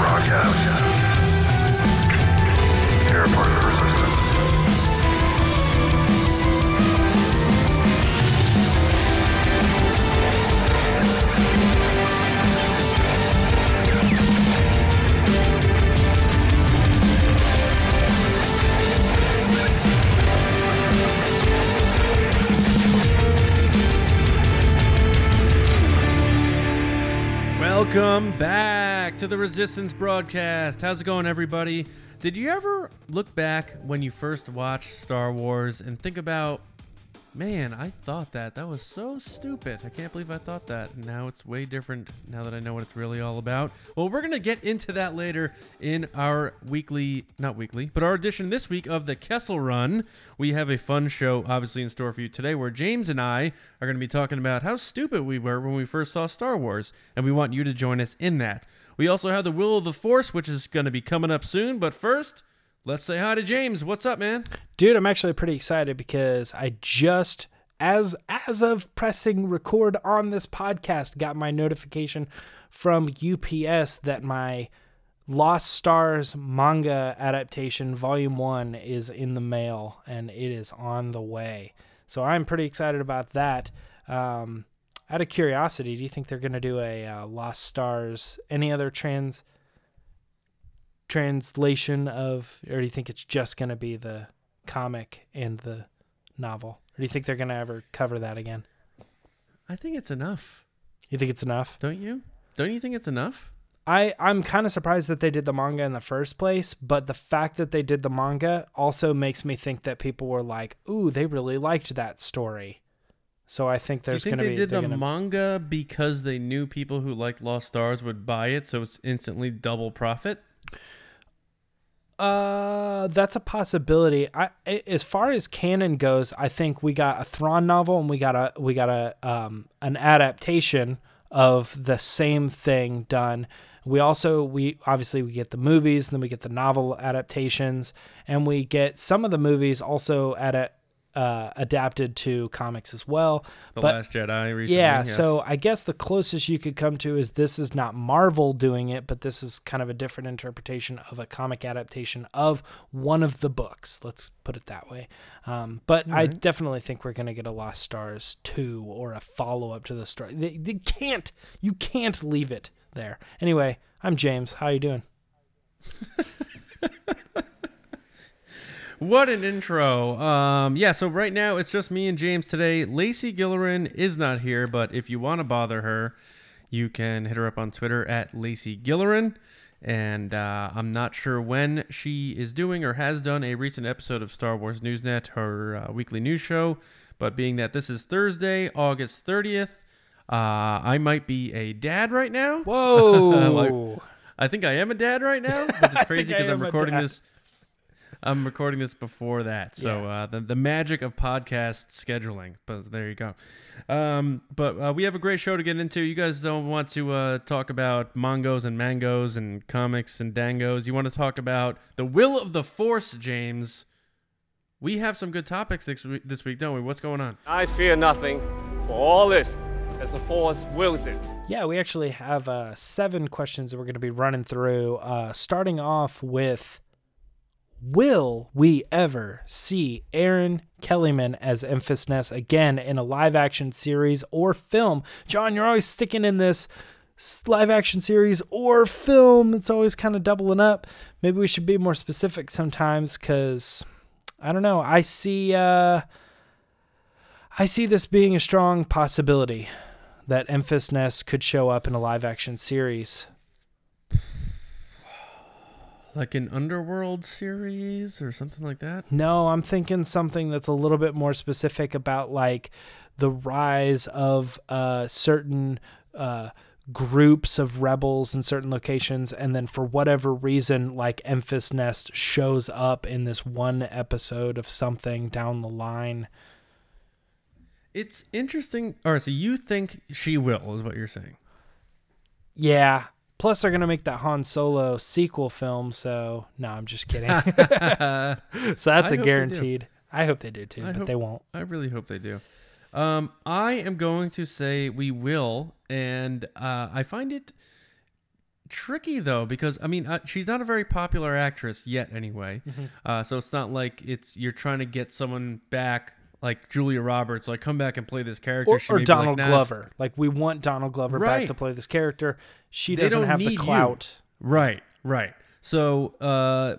broadcast. You're a part of the resistance. Welcome back to the Resistance broadcast. How's it going, everybody? Did you ever look back when you first watched Star Wars and think about, man, I thought that was so stupid. I can't believe I thought that. Now it's way different now that I know what it's really all about. Well, we're going to get into that later in our our edition this week of the Kessel Run. We have a fun show obviously in store for you today where James and I are going to be talking about how stupid we were when we first saw Star Wars, and we want you to join us in that. We also have the Will of the Force, which is going to be coming up soon, but first, let's say hi to James. What's up, man? Dude, I'm actually pretty excited because I just, as of pressing record on this podcast, got my notification from UPS that my Lost Stars manga adaptation, Volume 1, is in the mail, and it is on the way. So I'm pretty excited about that. Out of curiosity, do you think they're going to do a Lost Stars, any other translation of, or do you think it's just going to be the comic and the novel? Or do you think they're going to ever cover that again? I think it's enough. You think it's enough? Don't you? Don't you think it's enough? I'm kind of surprised that they did the manga in the first place, but the fact that they did the manga also makes me think that people were like, ooh, they really liked that story. So I think there's going to be... Do you think they did the manga because they knew people who liked Lost Stars would buy it, so it's instantly double profit? That's a possibility. As far as canon goes, I think we got a Thrawn novel and we got an adaptation of the same thing done. We obviously get the movies, and then we get the novel adaptations, and we get some of the movies also adapted to comics as well. The Last Jedi recently. Yeah, yes. So I guess the closest you could come to is this is not Marvel doing it, but this is kind of a different interpretation of a comic adaptation of one of the books. Let's put it that way. But I definitely think we're going to get a Lost Stars 2 or a follow-up to the story. You can't leave it there. Anyway, I'm James. How you doing? What an intro. So right now it's just me and James today. Lacey Gillerin is not here, but if you want to bother her, you can hit her up on Twitter at Lacey Gillerin. And I'm not sure when she is doing or has done a recent episode of Star Wars Newsnet, her weekly news show. But being that this is Thursday, August 30th, I might be a dad right now. Whoa. I think I am a dad right now, which is crazy because I'm recording this. I'm recording this before that, so the magic of podcast scheduling. But there you go. But we have a great show to get into. You guys don't want to talk about mongos and mangos and comics and dangos. You want to talk about the will of the Force, James. We have some good topics this week, don't we? What's going on? I fear nothing, for all this, as the Force wills it. Yeah, we actually have 7 questions that we're going to be running through, starting off with... Will we ever see Erin Kellyman as Enfys Nest again in a live-action series or film? John, you're always sticking in this live-action series or film. It's always kind of doubling up. Maybe we should be more specific sometimes because, I don't know, I see this being a strong possibility that Enfys Nest could show up in a live-action series. Like an Underworld series or something like that? No, I'm thinking something that's a little bit more specific about like the rise of certain groups of rebels in certain locations, and then for whatever reason, like Enfys Nest shows up in this one episode of something down the line. It's interesting. All right, so you think she will, is what you're saying? Yeah. Plus, they're going to make that Han Solo sequel film, so... No, I'm just kidding. So that's a guaranteed. I hope they do, too, but they won't. I really hope they do. I am going to say we will, and I find it tricky though, because I mean she's not a very popular actress yet anyway. So it's not like you're trying to get someone back like Julia Roberts, like come back and play this character. Or Donald Glover. Like we want Donald Glover back to play this character. She doesn't have the clout. Right. So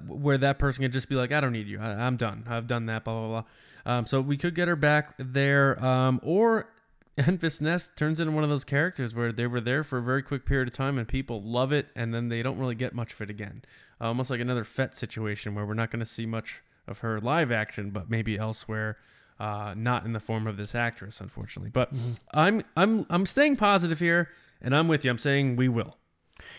where that person can just be like, I don't need you. I'm done. I've done that, blah, blah, blah. So we could get her back there. Or Enfys Nest turns into one of those characters where they were there for a very quick period of time and people love it, and then they don't really get much of it again. Almost like another Fett situation where we're not going to see much of her live action, but maybe elsewhere. Not in the form of this actress, unfortunately. But I'm staying positive here, and I'm with you. I'm saying we will.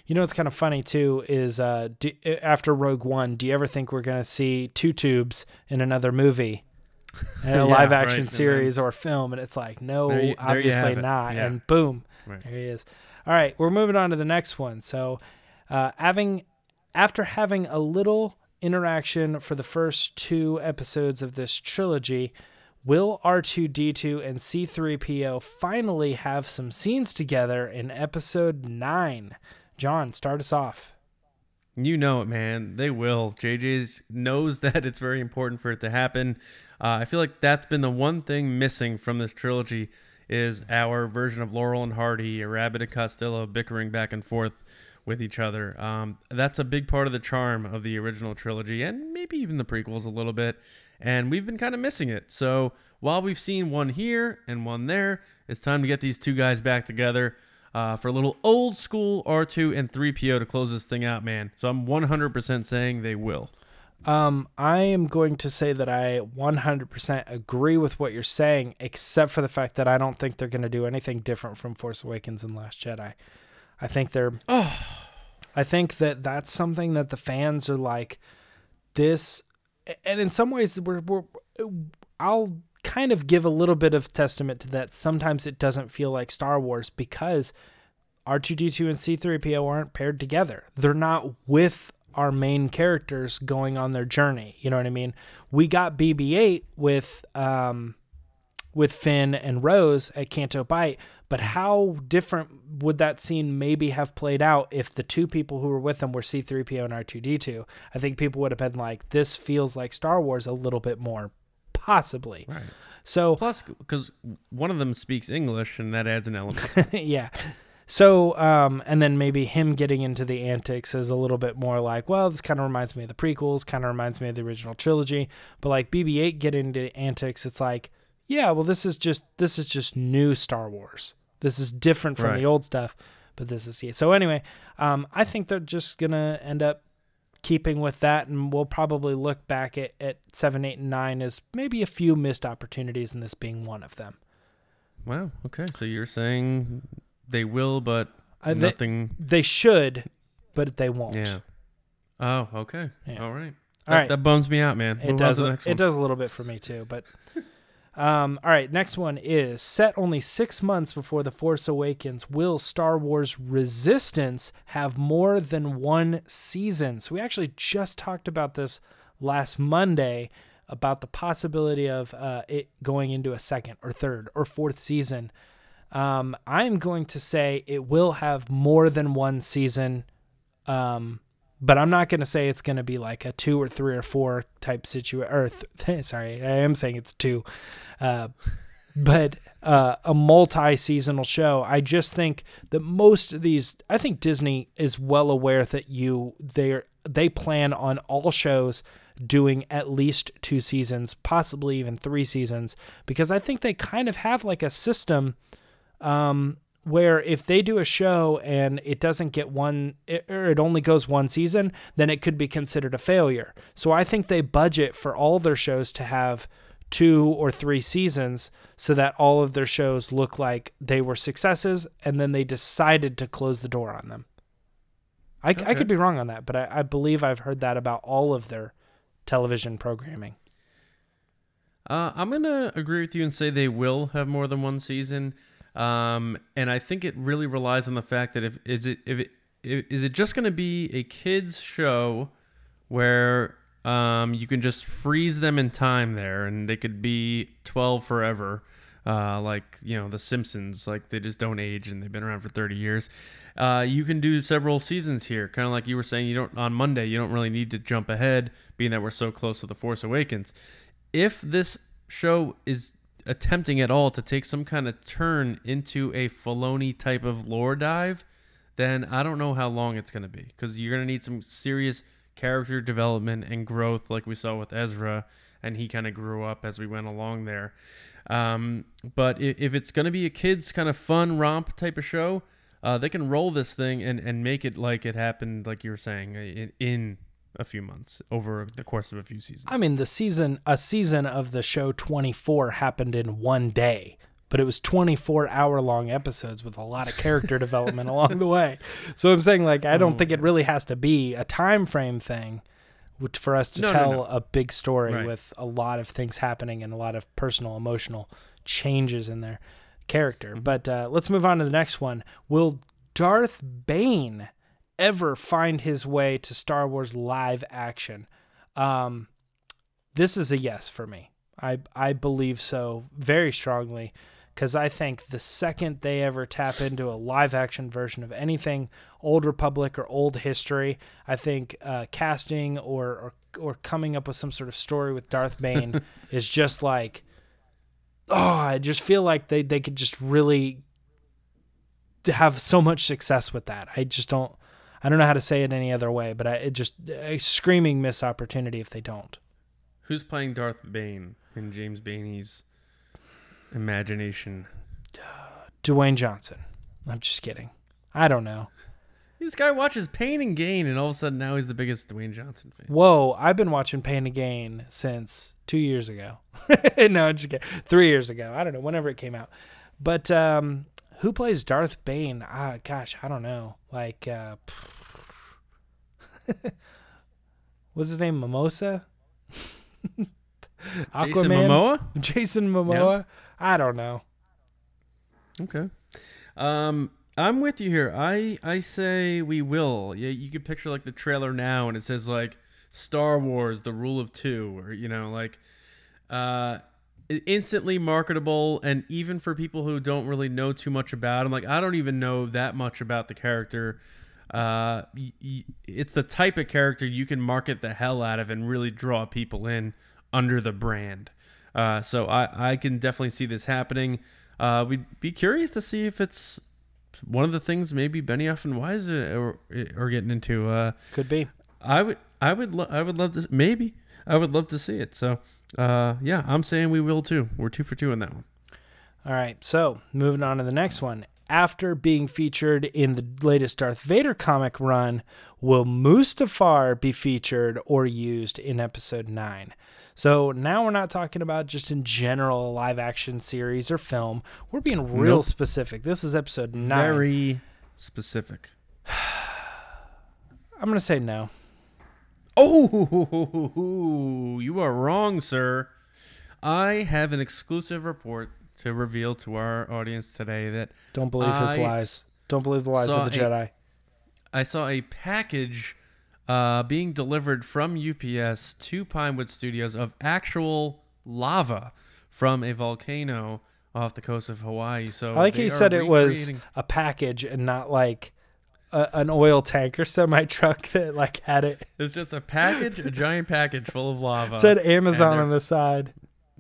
You know what's kind of funny too is after Rogue One, do you ever think we're going to see two tubes in another movie, in a live action series or film? And it's like, no, obviously not. Yeah. And boom, there he is. All right, we're moving on to the next one. So, after having a little interaction for the first 2 episodes of this trilogy, will R2-D2 and C3PO finally have some scenes together in episode 9? John, start us off. You know it, man. They will. JJ knows that it's very important for it to happen. I feel like that's been the one thing missing from this trilogy is our version of Laurel and Hardy, or Abbott and Costello bickering back and forth with each other. That's a big part of the charm of the original trilogy, and maybe even the prequels a little bit. And we've been kind of missing it. So while we've seen one here and one there, it's time to get these two guys back together for a little old school R2 and 3PO to close this thing out, man. So I'm 100% saying they will. I am going to say that I 100% agree with what you're saying, except for the fact that I don't think they're going to do anything different from Force Awakens and Last Jedi. I think they're... I think that that's something that the fans are like, this... And in some ways, I'll kind of give a little bit of testament to that. Sometimes it doesn't feel like Star Wars because R2-D2 and C3PO aren't paired together. They're not with our main characters going on their journey. You know what I mean? We got BB-8 with Finn and Rose at Canto Bight, but how different would that scene maybe have played out if the two people who were with them were C3PO and R2-D2? I think people would have been like, this feels like Star Wars a little bit more, possibly. Right. So plus, because one of them speaks English, and that adds an element. Yeah. So, and then maybe him getting into the antics is a little bit more like, well, this kind of reminds me of the prequels, kind of reminds me of the original trilogy. But like BB-8 getting into antics, it's like, yeah, well, this is just new Star Wars. This is different from the old stuff, but this is it. So anyway, I think they're just gonna end up keeping with that, and we'll probably look back at 7, 8, and 9 as maybe a few missed opportunities, and this being one of them. Wow. Okay, so you're saying they will, but nothing. They should, but they won't. Yeah. Oh, okay. Yeah. All right. All right. That bums me out, man. It does. It does a little bit for me too, but. All right, next one is set only 6 months before The Force Awakens. Will Star Wars Resistance have more than 1 season? So we actually just talked about this last Monday about the possibility of it going into a 2nd or 3rd or 4th season. I'm going to say it will have more than 1 season, but I'm not going to say it's going to be like a 2 or 3 or 4 type situation. Sorry, I am saying it's 2. But a multi-seasonal show. I just think that most of these, I think Disney is well aware that they plan on all shows doing at least 2 seasons, possibly even 3 seasons, because I think they kind of have like a system where if they do a show and it doesn't get or it only goes 1 season, then it could be considered a failure. So I think they budget for all their shows to have 2 or 3 seasons so that all of their shows look like they were successes, and then they decided to close the door on them. I could be wrong on that, but I believe I've heard that about all of their television programming. I'm going to agree with you and say they will have more than 1 season. And I think it really relies on the fact that is it just going to be a kids show where you can just freeze them in time there, and they could be 12 forever, like, you know, The Simpsons, like they just don't age and they've been around for 30 years. You can do several seasons here, kind of like you were saying. You don't on Monday. You don't really need to jump ahead, being that we're so close to The Force Awakens. If this show is attempting at all to take some kind of turn into a Filoni type of lore dive, then I don't know how long it's going to be, because you're going to need some serious character development and growth, like we saw with Ezra, and he kind of grew up as we went along there. But if it's going to be a kids kind of fun romp type of show, they can roll this thing and make it like it happened, like you were saying, in a few months, over the course of a few seasons. I mean, a season of the show 24 happened in one day, but it was 24-hour-long episodes with a lot of character development along the way. So I'm saying, like, I don't think it really has to be a time frame thing for us to tell a big story with a lot of things happening and a lot of personal, emotional changes in their character. But let's move on to the next one. Will Darth Bane ever find his way to Star Wars live action? This is a yes for me. I believe so very strongly, because I think the second they ever tap into a live action version of anything Old Republic or old history, I think casting or coming up with some sort of story with Darth Bane is just like, I just feel like they could just really have so much success with that. I don't know how to say it any other way, but it just a screaming missed opportunity if they don't. Who's playing Darth Bane in James Baney's imagination? Dwayne Johnson. I'm just kidding. I don't know. This guy watches Pain and Gain, and all of a sudden now he's the biggest Dwayne Johnson fan. Whoa, I've been watching Pain and Gain since 2 years ago. No, I'm just kidding. 3 years ago. I don't know, whenever it came out. But who plays Darth Bane? Gosh, I don't know. Like, what's his name? Mimosa? Aquaman? Jason Momoa? Yep. I don't know. Okay. I'm with you here. I say we will. Yeah, you can picture like the trailer now, and it says like Star Wars: The Rule of Two, or like instantly marketable, and even for people who don't really know too much about him. Like, I don't even know that much about the character. It's the type of character you can market the hell out of and really draw people in under the brand. So I can definitely see this happening. We'd be curious to see if it's one of the things maybe Benioff and Weiss are getting into. Could be. I would love to. Maybe I would love to see it. So yeah, I'm saying we will too. We're 2 for 2 on that one. All right. So moving on to the next one. After being featured in the latest Darth Vader comic run, will Mustafar be featured or used in episode 9? So now we're not talking about just in general a live action series or film. We're being real specific. This is episode 9. Very specific. I'm going to say no. Oh, you are wrong, sir. I have an exclusive report to reveal to our audience today that don't believe his lies. Don't believe the lies of the Jedi. I saw a package being delivered from UPS to Pinewood Studios of actual lava from a volcano off the coast of Hawaii. So I like how you said it was a package and not like an oil tank or semi truck that like had it. It's just a package, a giant package full of lava. It said Amazon on the side.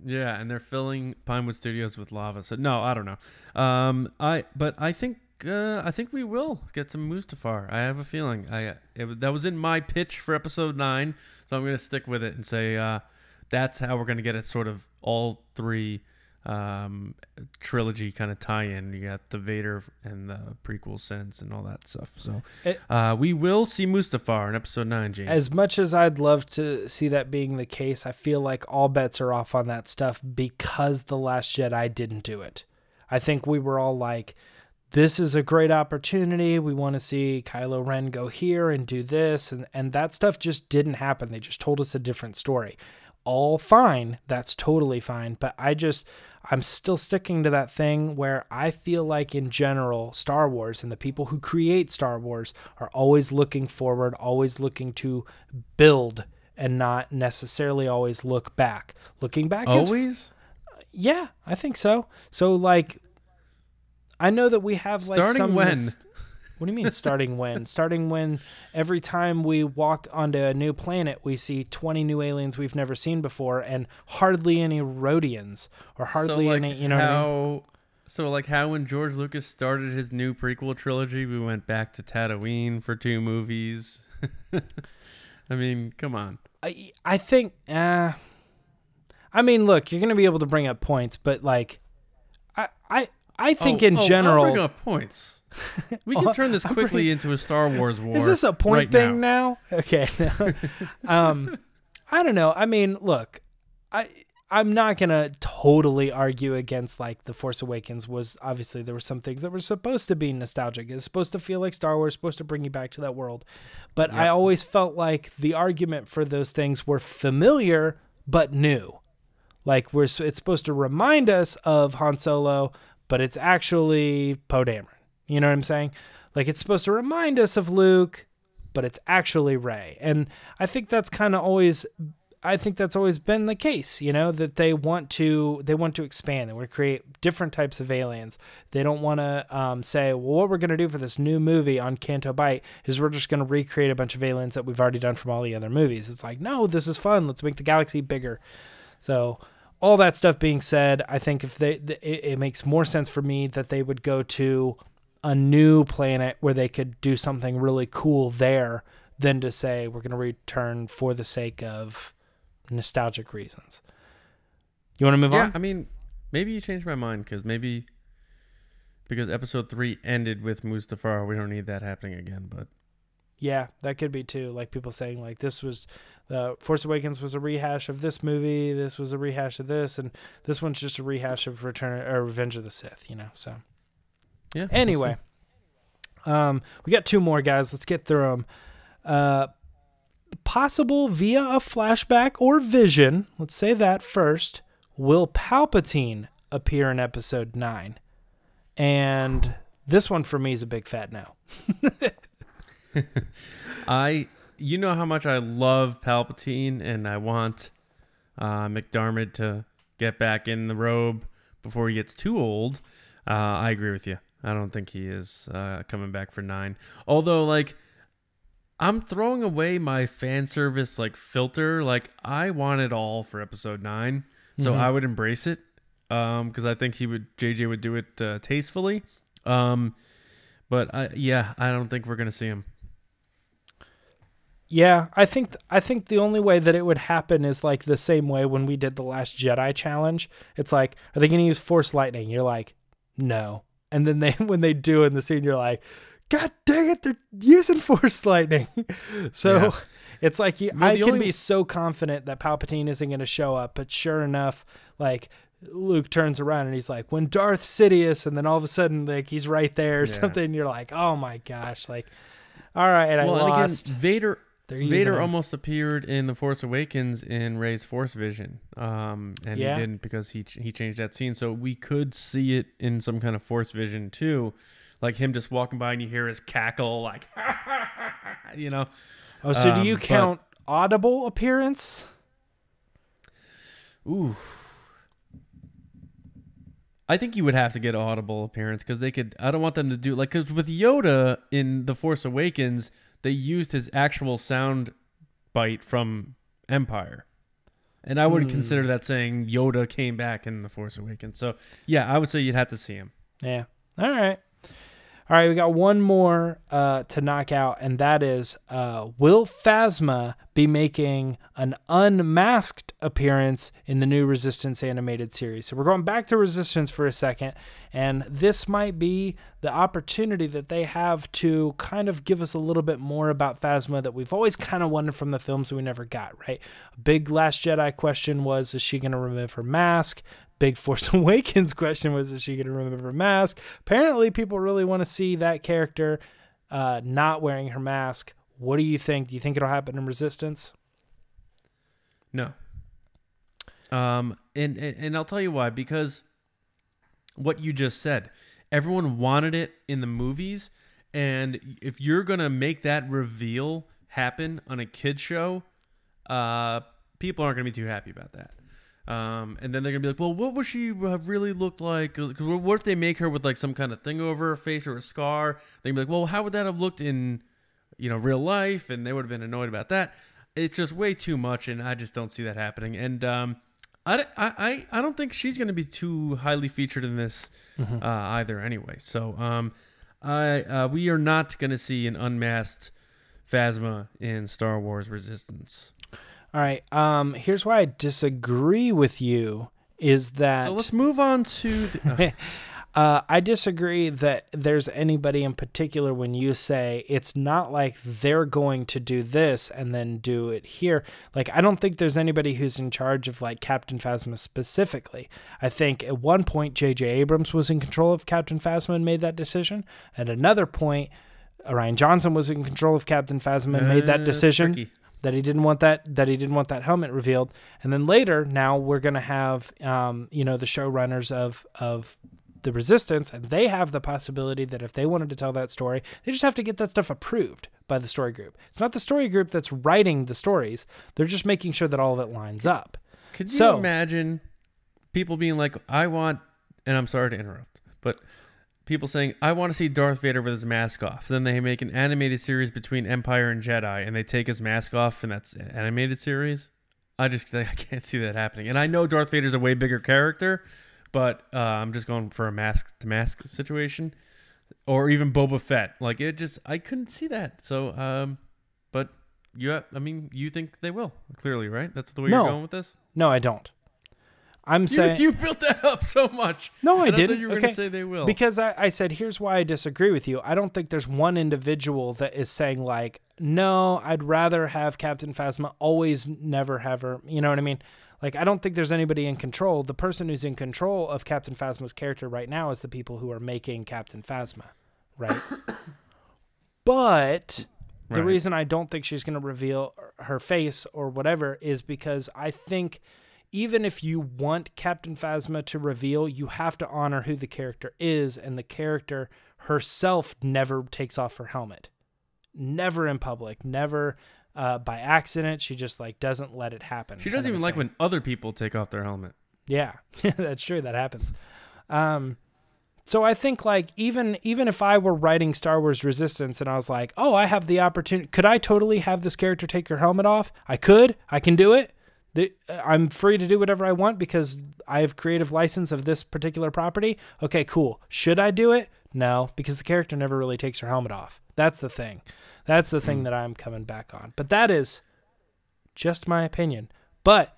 Yeah, and they're filling Pinewood Studios with lava. So no, I don't know. But I think we will get some Mustafar. I have a feeling. That was in my pitch for episode 9, so I'm going to stick with it and say that's how we're going to get it. Sort of all 3 trilogy kind of tie-in. You got the Vader and the prequel sense and all that stuff. So we will see Mustafar in episode 9, James. As much as I'd love to see that being the case, I feel like all bets are off on that stuff because The Last Jedi didn't do it. I think we were all like, this is a great opportunity. We want to see Kylo Ren go here and do this. And that stuff just didn't happen. They just told us a different story. All fine. That's totally fine. But I'm still sticking to that thing where I feel like in general, Star Wars and the people who create Star Wars are always looking forward, always looking to build and not necessarily always look back. Looking back always? Yeah, I think so. So, like, I know that we have, like, Starting some... when? What do you mean starting when? Starting when every time we walk onto a new planet, we see 20 new aliens we've never seen before and hardly any Rhodians or hardly any, you know what I mean? So, like, how when George Lucas started his new prequel trilogy, we went back to Tatooine for 2 movies. I mean, come on. I think... I mean, look, you're going to be able to bring up points, but, like, I think in general... I'll bring up points. We can turn this quickly into a Star Wars war. Is this a point right thing now? Okay. I don't know. I mean, look, I'm not going to totally argue against, like, The Force Awakens was, obviously, there were some things that were supposed to be nostalgic. It's supposed to feel like Star Wars, supposed to bring you back to that world. But I always felt like the argument for those things were familiar but new. Like, it's supposed to remind us of Han Solo, but it's actually Poe Dameron. You know what I'm saying? Like, it's supposed to remind us of Luke, but it's actually Rey. And I think that's kind of always... I think that's always been the case, you know, that they want to expand. They want to create different types of aliens. They don't want to say, well, what we're going to do for this new movie on Canto Bight is we're just going to recreate a bunch of aliens that we've already done from all the other movies. It's like, no, this is fun. Let's make the galaxy bigger. So all that stuff being said, I think if it makes more sense for me that they would go to a new planet where they could do something really cool there than to say we're going to return for the sake of nostalgic reasons. You want to move on? Yeah, I mean, maybe you changed my mind because episode 3 ended with Mustafar. We don't need that happening again, but yeah, that could be too. Like people saying, like, this was Force Awakens was a rehash of this movie. This was a rehash of this, and this one's just a rehash of Revenge of the Sith. You know, so yeah. Anyway, we got 2 more, guys. Let's get through them. Possible via a flashback or vision, let's say that first, will Palpatine appear in episode 9? And this one for me is a big fat no. You know how much I love Palpatine, and I want McDermott to get back in the robe before he gets too old. I agree with you. I don't think he is coming back for 9. Although, like, I'm throwing away my fan service, like, filter. Like, I want it all for episode 9, so I would embrace it because I think JJ would do it tastefully. But I don't think we're gonna see him. Yeah, I think the only way that it would happen is like the same way when we did the Last Jedi challenge. It's like, are they gonna use Force lightning? You're like, no, and then when they do in the scene, you're like, God dang it, they're using Force lightning. So it's like I can be so confident that Palpatine isn't going to show up, but sure enough, like, Luke turns around and he's like, when Darth Sidious, and then all of a sudden, like, he's right there or something. You're like, oh my gosh, like, all right, I lost. And again, Vader almost appeared in The Force Awakens in Rey's Force vision, and he didn't because he changed that scene. So we could see it in some kind of Force vision too. Like him just walking by and you hear his cackle, like, you know. Oh, so do you count audible appearance? Ooh. I think you would have to get audible appearance because I don't want them to do, like, because with Yoda in The Force Awakens, they used his actual sound bite from Empire. And I would consider that saying Yoda came back in The Force Awakens. So, yeah, I would say you'd have to see him. Yeah. All right. All right, we got one more to knock out, and that is, will Phasma be making an unmasked appearance in the new Resistance animated series? So we're going back to Resistance for a second, and this might be the opportunity that they have to kind of give us a little bit more about Phasma that we've always kind of wanted from the films we never got, right? A big Last Jedi question was, is she going to remove her mask? Big Force Awakens question was, is she going to remove her mask? Apparently, people really want to see that character not wearing her mask. What do you think? Do you think it'll happen in Resistance? No. And I'll tell you why. Because what you just said, everyone wanted it in the movies, and if you're going to make that reveal happen on a kid's show, people aren't going to be too happy about that. And then they're gonna be like, well, what would she have really looked like? 'Cause what if they make her with like some kind of thing over her face or a scar? They'd be like, well, how would that have looked in, real life? And they would have been annoyed about that. It's just way too much, and I just don't see that happening. And I don't think she's gonna be too highly featured in this either. Anyway, so we are not gonna see an unmasked Phasma in Star Wars Resistance. All right. Here's why I disagree with you is that... So let's move on to... I disagree that there's anybody in particular when you say it's not like they're going to do this and then do it here. Like, I don't think there's anybody who's in charge of, like, Captain Phasma specifically. I think at one point, J.J. Abrams was in control of Captain Phasma and made that decision. At another point, Rian Johnson was in control of Captain Phasma and made that decision. That he didn't want that helmet revealed. And then later, now we're going to have, the showrunners of the Resistance, and they have the possibility that if they wanted to tell that story, they just have to get that stuff approved by the story group. It's not the story group that's writing the stories. They're just making sure that all of it lines up. Could you imagine people being like, I want, and I'm sorry to interrupt, but people saying, I want to see Darth Vader with his mask off. Then they make an animated series between Empire and Jedi, and they take his mask off, and that's an animated series. I can't see that happening. And I know Darth Vader's a way bigger character, but I'm just going for a mask-to-mask situation. Or even Boba Fett. Like, I couldn't see that. So, but you think they will, clearly, right? That's the way you're going with this? No, I don't. I'm saying you built that up so much. No, I didn't. Thought you were going to say they will. Because I said, here's why I disagree with you. I don't think there's one individual that is saying like, no, I'd rather have Captain Phasma always never have her. You know what I mean? Like, I don't think there's anybody in control. The person who's in control of Captain Phasma's character right now is the people who are making Captain Phasma, right? But the reason I don't think she's going to reveal her face or whatever is because I think even if you want Captain Phasma to reveal, you have to honor who the character is, and the character herself never takes off her helmet. Never in public, never by accident. She just like doesn't let it happen. She doesn't even like when other people take off their helmet. Yeah, that's true. That happens. So I think like even if I were writing Star Wars Resistance and I was like, oh, I have the opportunity, could I totally have this character take her helmet off? I can do it. I'm free to do whatever I want because I have creative license of this particular property. Okay, cool. Should I do it? No, because the character never really takes her helmet off. That's the thing. That's the thing that I'm coming back on. But that is just my opinion. But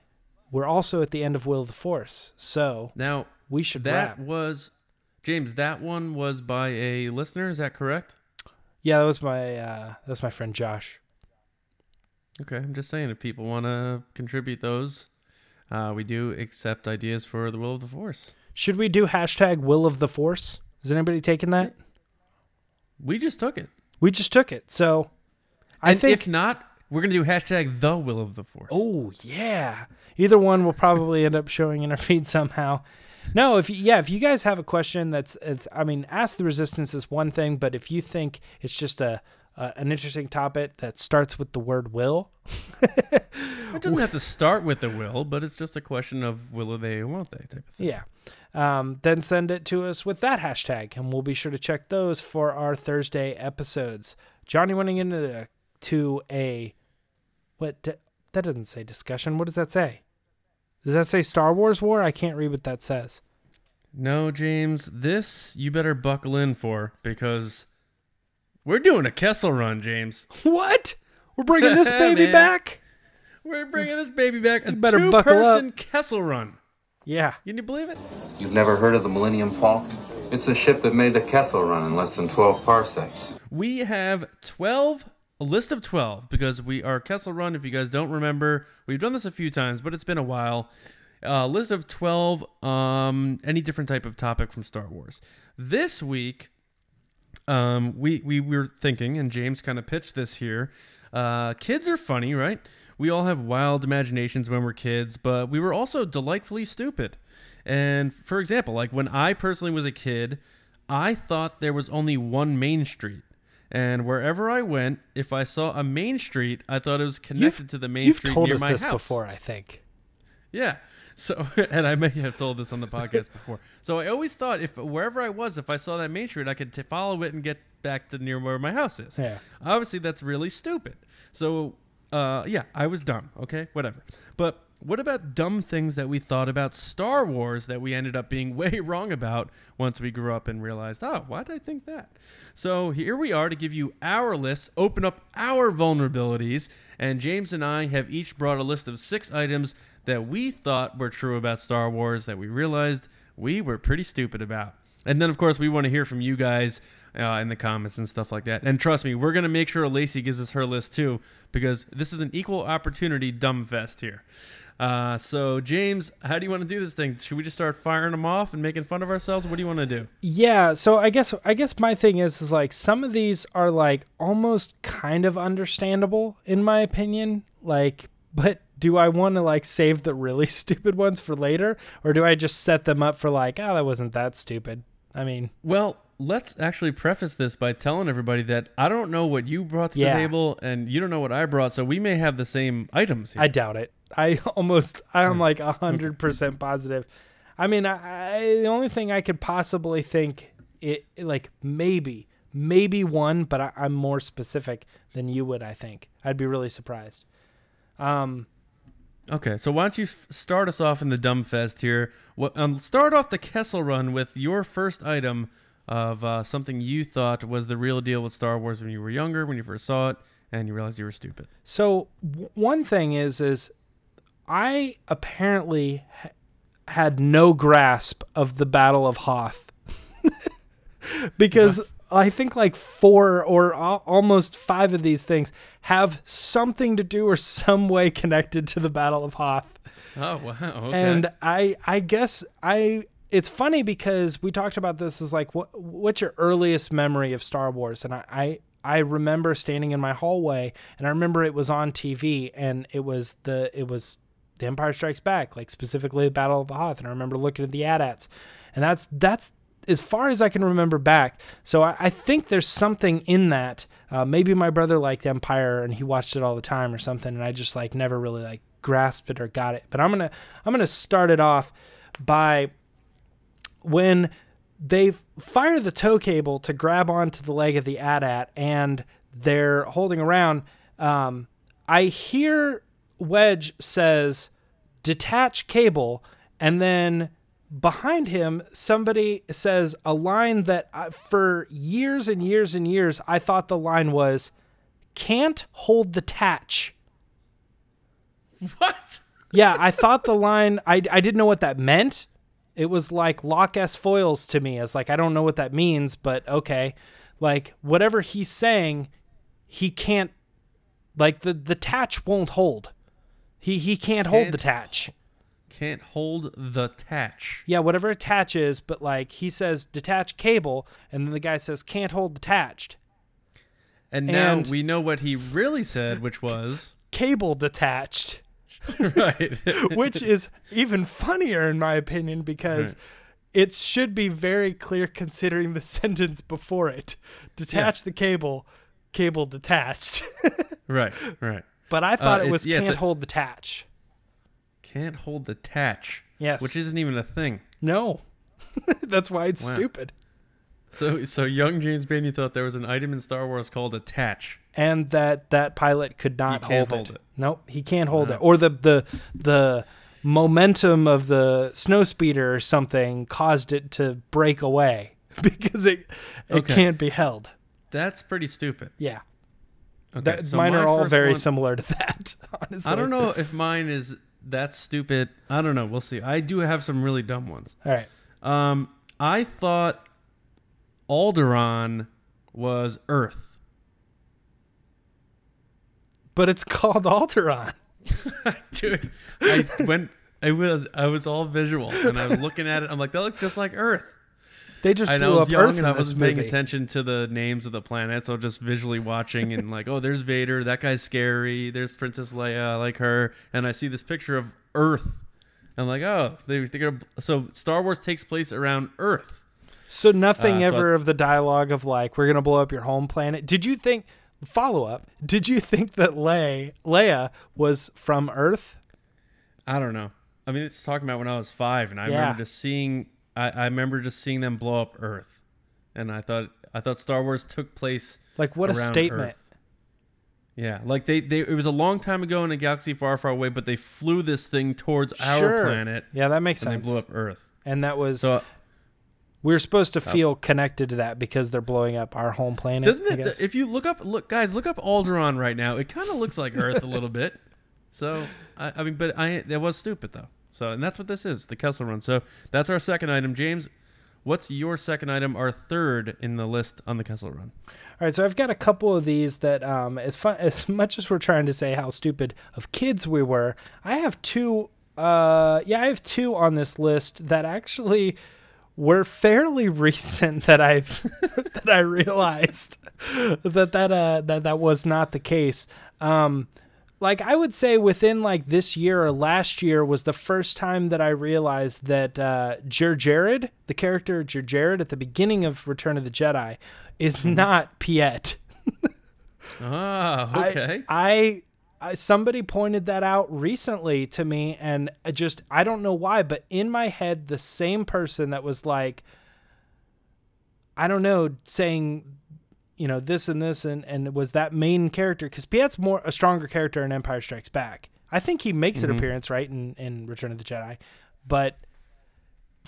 we're also at the end of Will of the Force. So now we should wrap. James, that one was by a listener, is that correct? Yeah, that was my friend Josh. Okay, I'm just saying if people want to contribute those, we do accept ideas for the Will of the Force. Should we do hashtag Will of the Force? Is anybody taking that? We just took it. So I think if not, we're going to do hashtag the Will of the Force. Oh, yeah. Either one will probably end up showing in our feed somehow. No, if you guys have a question Ask the Resistance is one thing, but if you think it's just an interesting topic that starts with the word will. It doesn't have to start with the will, but it's just a question of will they or won't they type of thing. Yeah. Then send it to us with that hashtag, and we'll be sure to check those for our Thursday episodes. Johnny went into that doesn't say discussion. What does that say? Does that say Star Wars War? I can't read what that says. No, James, this you better buckle in for because we're doing a Kessel run, James. What? We're bringing this baby back? We're bringing this baby back. You better buckle up. 2-person Kessel run. Yeah. Can you believe it? You've never heard of the Millennium Falcon? It's the ship that made the Kessel run in less than 12 parsecs. We have a list of 12, because we are Kessel Run, if you guys don't remember. We've done this a few times, but it's been a while. List of 12, any different type of topic from Star Wars. This week, we were thinking, and James kind of pitched this here, kids are funny, right? We all have wild imaginations when we're kids, but we were also delightfully stupid. And for example, like when I personally was a kid, I thought there was only one main street. And wherever I went, if I saw a main street, I thought it was connected to the main street near my house. You've told us this before, I think. Yeah. So, and I may have told this on the podcast before. So I always thought if wherever I was, if I saw that main street, I could follow it and get back to near where my house is. Yeah. Obviously, that's really stupid. So, yeah, I was dumb. Okay, whatever. But what about dumb things that we thought about Star Wars that we ended up being way wrong about once we grew up and realized, oh, why did I think that? So here we are to give you our list, open up our vulnerabilities, and James and I have each brought a list of 6 items that we thought were true about Star Wars that we realized we were pretty stupid about. And then, of course, we want to hear from you guys in the comments and stuff like that. And trust me, we're going to make sure Lacey gives us her list too, because this is an equal opportunity dumb fest here. So, James, how do you want to do this thing? Should we just start firing them off and making fun of ourselves? What do you want to do? Yeah, so I guess my thing is like some of these are like almost kind of understandable in my opinion, like, but do I want to like save the really stupid ones for later, or do I just set them up for like, oh, that wasn't that stupid? I mean, well, let's actually preface this by telling everybody that I don't know what you brought to the table and you don't know what I brought, so we may have the same items here. I doubt it. I'm like 100% positive. I mean, the only thing I could possibly think like maybe one, but I'm more specific than you would. I think I'd be really surprised. Okay, so why don't you start us off in the dumb fest here? Start off the Kessel run with your first item of something you thought was the real deal with Star Wars when you were younger, when you first saw it, and you realized you were stupid. So one thing is I apparently had no grasp of the Battle of Hoth because I think like 4 or almost 5 of these things have something to do or some way connected to the Battle of Hoth. Oh, wow. Okay. And I guess it's funny because we talked about this as like, what's your earliest memory of Star Wars? And I remember standing in my hallway and I remember it was on TV and it was The Empire Strikes Back, like specifically the Battle of the Hoth. And I remember looking at the AT-ATs, and that's as far as I can remember back. So I think there's something in that. Maybe my brother liked Empire and he watched it all the time or something, and I just like never really like grasped it or got it. But I'm gonna start it off by when they fire the tow cable to grab onto the leg of the AT-AT and they're holding around. I hear Wedge says, "Detach cable," and then behind him, somebody says a line that for years and years and years, I thought the line was, "Can't hold the tatch." What? Yeah, I thought the line, I didn't know what that meant. It was like Lock S foils to me. It's like, I don't know what that means, but okay. Like, whatever he's saying, he can't, like, the tatch won't hold. He can't hold the tatch. Can't hold the tatch. Yeah, whatever attach is, but like he says detach cable, and then the guy says can't hold detached. And now we know what he really said, which was cable detached. Right. Which is even funnier in my opinion because it should be very clear considering the sentence before it. Detach the cable detached. Right. But I thought it was can't hold the tatch. Can't hold the tatch. Yes. Which isn't even a thing. No. That's why it's stupid. So young James Bane, you thought there was an item in Star Wars called a tatch. And that pilot could not hold it. Nope, he can't hold it. Or the momentum of the snowspeeder or something caused it to break away because it can't be held. That's pretty stupid. Yeah. Okay, so mine are all very similar to that, honestly. I don't know if mine is that stupid. I don't know. We'll see. I do have some really dumb ones. All right. I thought Alderaan was Earth. But it's called Alderaan. Dude, I was all visual and I was looking at it. I'm like, that looks just like Earth. They just blew up Earth and I wasn't paying attention to the names of the planets. I was just visually watching and like, oh, there's Vader. That guy's scary. There's Princess Leia. I like her. And I see this picture of Earth. And I'm like, oh, so Star Wars takes place around Earth. So nothing ever of the dialogue of like, we're going to blow up your home planet. Did you think, follow up, did you think that Leia was from Earth? I don't know. I mean, it's talking about when I was 5, and I remember just seeing. I remember just seeing them blow up Earth, and I thought Star Wars took place like what a statement. Earth. Yeah, like they it was a long time ago in a galaxy far, far away, but they flew this thing towards our planet. Yeah, that makes sense. And they blew up Earth, and that was. So, we're supposed to feel connected to that because they're blowing up our home planet. Doesn't it? If you look up Alderaan right now, it kind of looks like Earth a little bit. So I mean, but that was stupid though. So and that's what this is, the Kessel Run. So that's our second item, James. What's your second item? Our third in the list on the Kessel Run. All right, so I've got a couple of these that, as much as we're trying to say how stupid of kids we were, I have two. I have two on this list that actually were fairly recent that that I realized that was not the case. Like I would say within like this year or last year was the first time that I realized that Jared, the character Jared at the beginning of Return of the Jedi, is not Piet. Oh, okay. I somebody pointed that out recently to me, and I don't know why, but in my head, the same person that was like, I don't know, saying, this and this, and was that main character, because Piet's a stronger character in Empire Strikes Back. I think he makes an appearance, right, in Return of the Jedi. But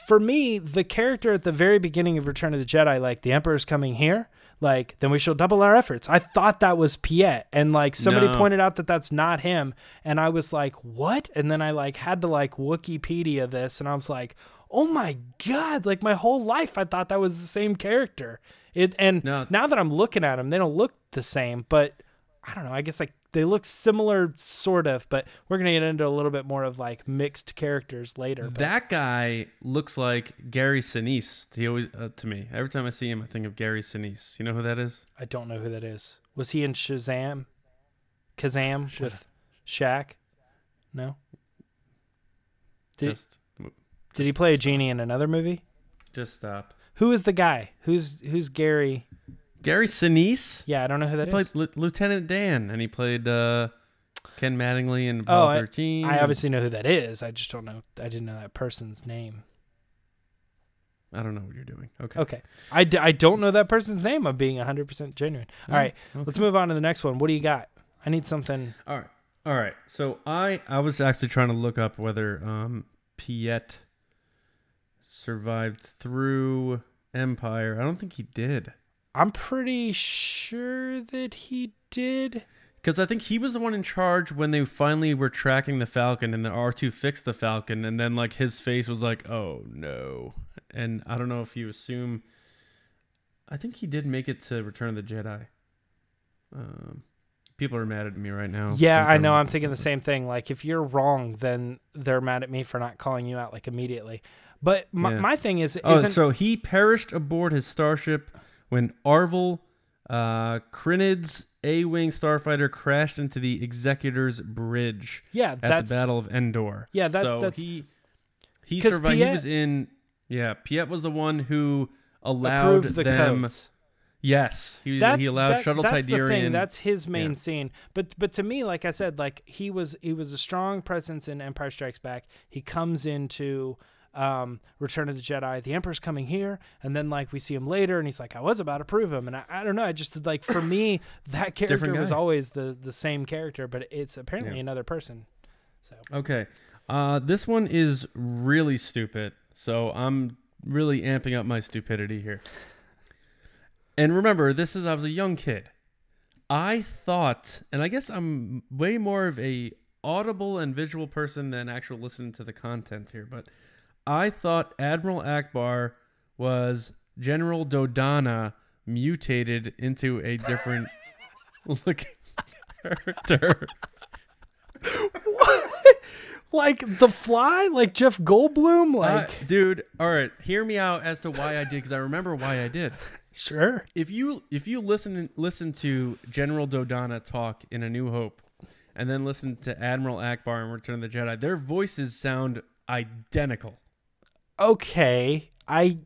for me, the character at the very beginning of Return of the Jedi, like, the Emperor's coming here, like, then we shall double our efforts. I thought that was Piet, and like somebody pointed out that that's not him, and I was like, what? And then I like had to like Wikipedia this, and I was like, oh my God, like my whole life I thought that was the same character. Now that I'm looking at them, they don't look the same, but I don't know, I guess like they look similar sort of, but we're going to get into a little bit more of like mixed characters later. But that guy looks like Gary Sinise. He always to me. Every time I see him, I think of Gary Sinise. You know who that is? I don't know who that is. Was he in Kazam with Shaq? No. Did he play a genie in another movie? Just stop. Who is the guy? Who's Gary? Gary Sinise? Yeah, I don't know who that is. He played Lieutenant Dan, and he played Ken Mattingly in Apollo 13. I obviously know who that is. I just don't know. I didn't know that person's name. I don't know what you're doing. Okay. I don't know that person's name. I'm being 100% genuine. All right, let's move on to the next one. What do you got? I need something. All right. So I was actually trying to look up whether Piet survived through Empire. I don't think he did. I'm pretty sure that he did. Because I think he was the one in charge when they finally were tracking the Falcon, and the R2 fixed the Falcon, and then like his face was like, oh no. And I don't know if you assume. I think he did make it to Return of the Jedi. People are mad at me right now. Yeah, I know. I'm thinking the same thing. Like, if you're wrong, then they're mad at me for not calling you out like immediately. But my thing is, so he perished aboard his starship when Arvel Crinid's A-wing starfighter crashed into the Executor's bridge. Yeah, at the Battle of Endor. Yeah, that's he survived. He was in. Yeah, Piet was the one who allowed the them. Codes. Yes, he allowed Shuttle that's Tidarian. The thing. That's his main scene. But to me, like I said, like he was a strong presence in Empire Strikes Back. He comes into Return of the Jedi. The Emperor's coming here, and then like we see him later, and he's like, I was about to prove him, and I don't know. I just like for me that character was always the same character, but it's apparently another person. So okay, this one is really stupid. So I'm really amping up my stupidity here. And remember, I was a young kid. I thought, and I guess I'm way more of a audible and visual person than actual listening to the content here, but I thought Admiral Akbar was General Dodonna mutated into a different looking character. What? Like The Fly? Like Jeff Goldblum? Like, dude, all right, hear me out as to why I did, because I remember why I did. Sure. If you listen to General Dodonna talk in A New Hope, and then listen to Admiral Akbar in Return of the Jedi, their voices sound identical. Okay, I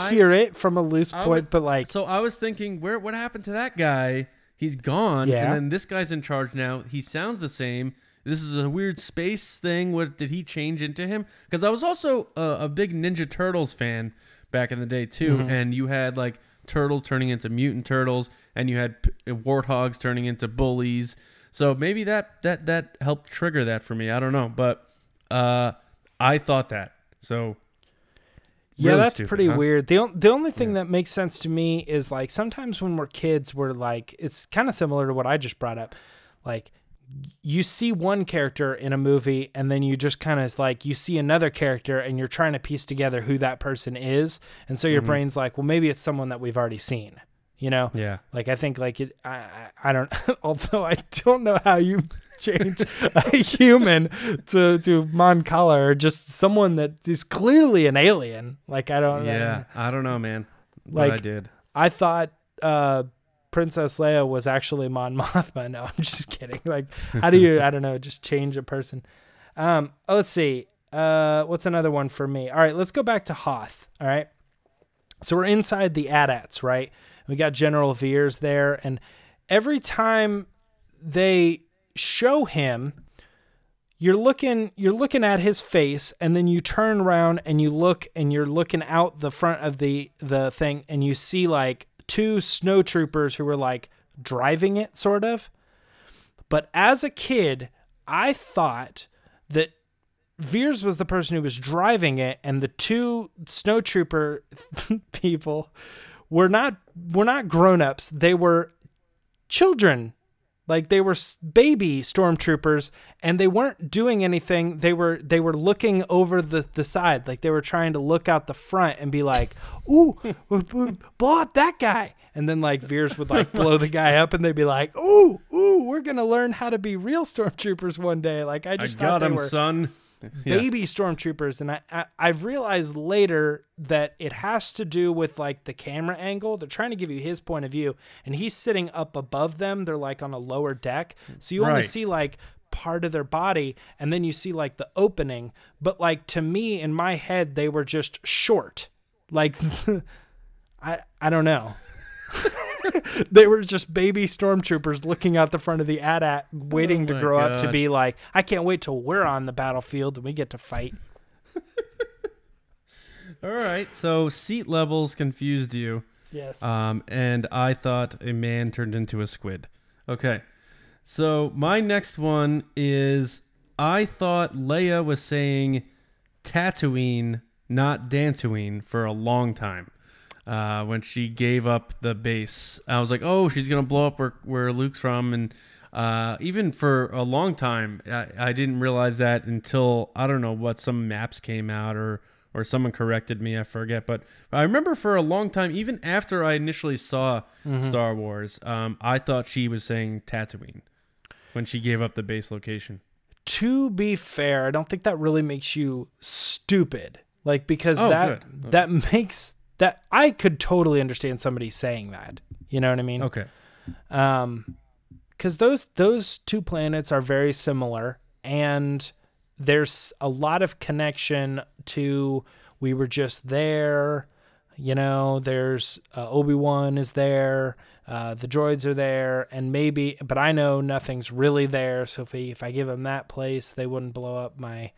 hear it from a loose point, but like, so I was thinking, what happened to that guy? He's gone, and then this guy's in charge now. He sounds the same. this is a weird space thing. What did he change into him? Because I was also a big Ninja Turtles fan back in the day too, and you had like turtles turning into mutant turtles, and you had warthogs turning into bullies. So maybe that helped trigger that for me. I don't know, but I thought that. So yeah, really that's stupid, pretty huh? weird. The only thing that makes sense to me is like sometimes when we're kids, we're like, it's kind of similar to what I just brought up. Like you see one character in a movie and then you just kind of like, you see another character and you're trying to piece together who that person is. And so your brain's like, well, maybe it's someone that we've already seen, you know? Yeah. Like, I think like I don't, although I don't know how you change a human to Mon Cala, or just someone that is clearly an alien. Like, I don't know. Yeah, I don't know, man. Like, But I did. I thought Princess Leia was actually Mon Mothma. No, I'm just kidding. Like, how do you, I don't know, just change a person? Let's see. What's another one for me? All right, let's go back to Hoth. All right. So we're inside the AT-ATs, right? We got General Veers there, and every time they show him, you're looking at his face, and then you turn around and you look, and you're looking out the front of the thing, and you see like two snowtroopers who were like driving it, sort of. But as a kid, I thought that Veers was the person who was driving it, and the two snowtrooper people were not grown-ups. They were children. Like, they were baby stormtroopers, and they weren't doing anything. They were looking over the side. Like, they were trying to look out the front and be like, ooh, blow up that guy. And then, like, Veers would, like, blow the guy up, and they'd be like, ooh, we're going to learn how to be real stormtroopers one day. Like, I just thought got they him, were son. baby stormtroopers. And I've realized later that it has to do with like the camera angle. They're trying to give you his point of view, and he's sitting up above them. They're like on a lower deck, so you only Right. see like part of their body, and then you see like the opening. But like, to me, in my head, they were just short. Like I don't know. They were just baby stormtroopers looking out the front of the AT-AT, waiting to my grow up to God. be like, I can't wait till we're on the battlefield and we get to fight. All right, so seat levels confused you. Yes. And I thought a man turned into a squid. Okay, so my next one is I thought Leia was saying Tatooine, not Dantooine, for a long time. When she gave up the base, I was like, oh, she's going to blow up where Luke's from. And even for a long time, I didn't realize that until, I don't know what, some maps came out or someone corrected me. I forget. But I remember for a long time, even after I initially saw Star Wars, I thought she was saying Tatooine when she gave up the base location. To be fair, I don't think that really makes you stupid. Like, because Oh, that good. Okay. that makes that, I could totally understand somebody saying that. You know what I mean? Okay. Because those two planets are very similar, and there's a lot of connection to, we were just there, you know, there's Obi-Wan is there, the droids are there, and maybe, but I know nothing's really there, so if I give them that place, they wouldn't blow up my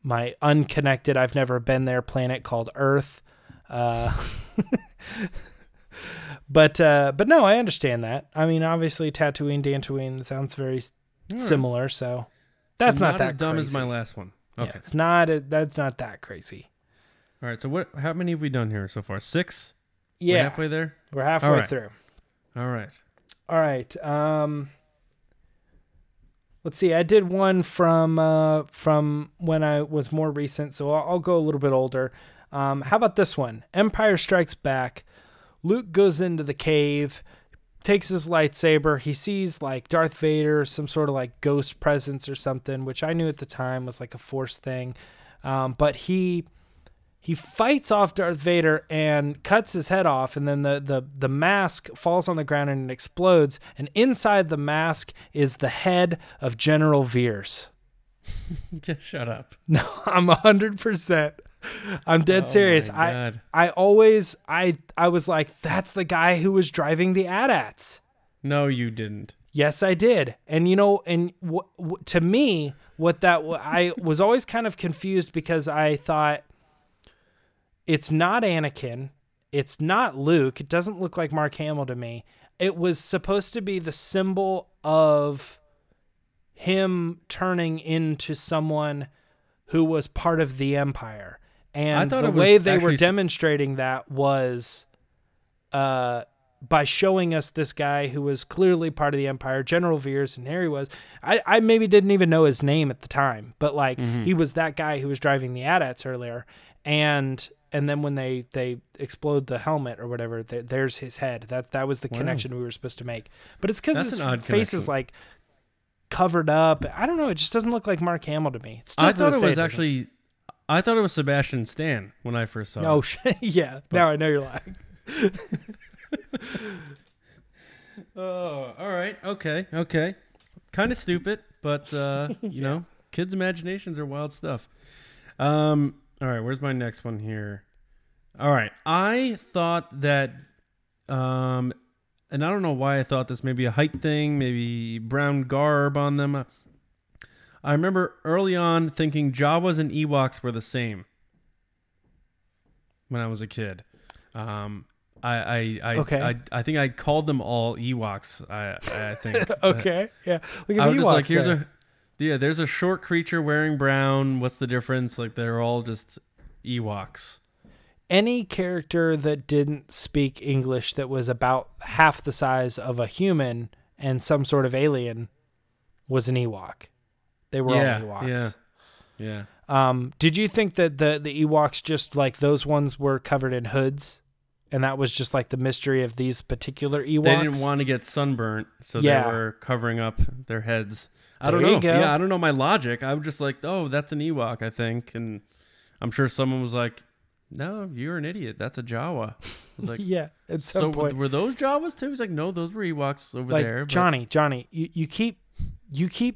my unconnected, I've never been there planet called Earth. But no, I understand that. I mean, obviously Tatooine, Dantooine sounds very similar, so that's not that as dumb crazy. as my last one. Okay. Yeah, it's not. That's not that crazy. All right. So how many have we done here so far? 6? Yeah, We're halfway there? we're halfway All right. through. All right. All right. Let's see. I did one from when I was more recent, so I'll go a little bit older. How about this one? Empire Strikes Back. Luke goes into the cave, takes his lightsaber. He sees like Darth Vader, some sort of like ghost presence or something, which I knew at the time was like a Force thing. But he fights off Darth Vader and cuts his head off, and then the mask falls on the ground and it explodes. And inside the mask is the head of General Veers. Shut up. No, I'm 100%. I'm dead serious. my God. I was like, that's the guy who was driving the AT-ATs. No, you didn't. Yes, I did. And and to me, I was always kind of confused because I thought it's not Anakin, it's not Luke, it doesn't look like Mark Hamill to me. It was supposed to be the symbol of him turning into someone who was part of the Empire. And the way they were demonstrating that was by showing us this guy who was clearly part of the Empire, General Veers, and Harry was. I maybe didn't even know his name at the time, but like he was that guy who was driving the AT-ATs earlier. And then when they explode the helmet or whatever, there's his head. That was the connection we were supposed to make. But it's because his face is like covered up. I don't know. It just doesn't look like Mark Hamill to me. I thought it was Sebastian Stan when I first saw it. Oh, yeah. But now I know you're lying. Oh, all right. Okay. Kind of stupid, but you know, kids' imaginations are wild stuff. All right, where's my next one here? All right, I thought that, and I don't know why I thought this, maybe a height thing, maybe brown garb on them. I remember early on thinking Jawas and Ewoks were the same when I was a kid. I think I called them all Ewoks. I think. Okay, yeah. Look at I the was Ewoks just like, there's a short creature wearing brown. What's the difference? Like they're all just Ewoks. Any character that didn't speak English that was about half the size of a human and some sort of alien was an Ewok. They were all Ewoks. Yeah. Did you think that the Ewoks, just like those ones, were covered in hoods? And that was just like the mystery of these particular Ewoks? They didn't want to get sunburnt, so they were covering up their heads. I don't There know. you go. Yeah, I don't know my logic. I was just like, oh, that's an Ewok, I think. And I'm sure someone was like, no, you're an idiot. That's a Jawa. I was like, yeah, at some point. Were those Jawas too? He's like, no, those were Ewoks over there. But Johnny, you keep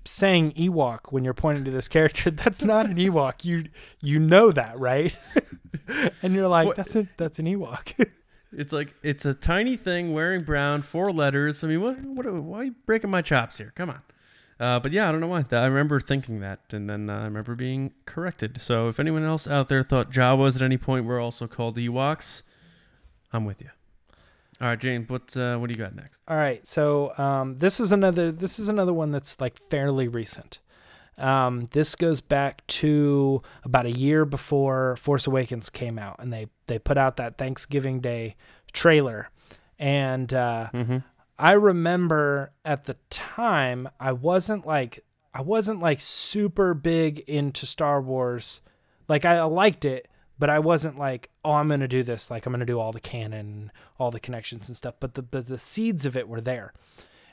saying Ewok when you're pointing to this character. That's not an Ewok. You know that, right? And you're like, that's an Ewok. It's like, it's a tiny thing wearing brown, 4 letters. I mean, why are you breaking my chops here? Come on. But yeah, I don't know why. I remember thinking that, and then I remember being corrected. So if anyone else out there thought Jawas at any point were also called Ewoks, I'm with you. All right, James, what do you got next? All right, so this is another one that's like fairly recent. This goes back to about a year before Force Awakens came out, and they put out that Thanksgiving Day trailer, and I remember at the time I wasn't like super big into Star Wars. Like I liked it, but I wasn't like, oh, I'm going to do this. Like I'm going to do all the canon, all the connections and stuff. But the seeds of it were there.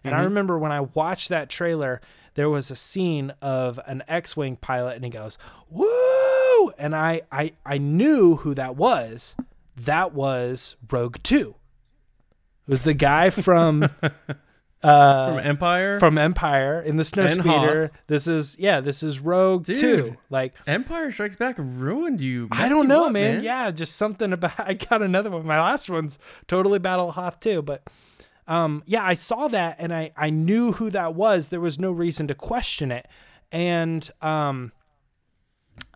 And I remember when I watched that trailer, there was a scene of an X-Wing pilot and he goes, woo! And I knew who that was. That was Rogue 2. It was the guy from Empire? From Empire in the Snowspeeder. This is Rogue 2. Like Empire Strikes Back ruined you. I don't know, man. Yeah, just something about I got another one. My last one's totally Battle of Hoth too, but I saw that and I knew who that was. There was no reason to question it. And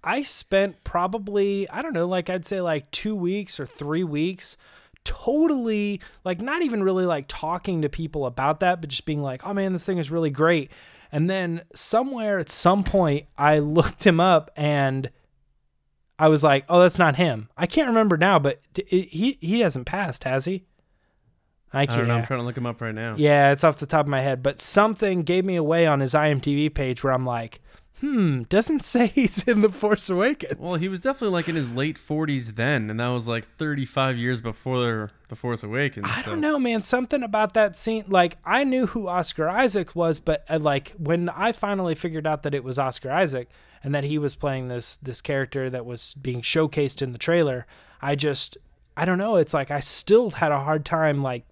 I spent probably, I don't know, like I'd say like 2 weeks or 3 weeks totally like not even really like talking to people about that, but just being like, oh man, this thing is really great. And then somewhere at some point I looked him up and I was like, oh, that's not him. I can't remember now, but he hasn't passed, has he? I don't know. I'm trying to look him up right now. Yeah, it's off the top of my head, but something gave me away on his IMDb page where I'm like, doesn't say he's in The Force Awakens. Well, he was definitely like in his late 40s then, and that was like 35 years before The Force Awakens. I don't know, man. Something about that scene, like I knew who Oscar Isaac was, but like when I finally figured out that it was Oscar Isaac and that he was playing this character that was being showcased in the trailer, I don't know. It's like I still had a hard time like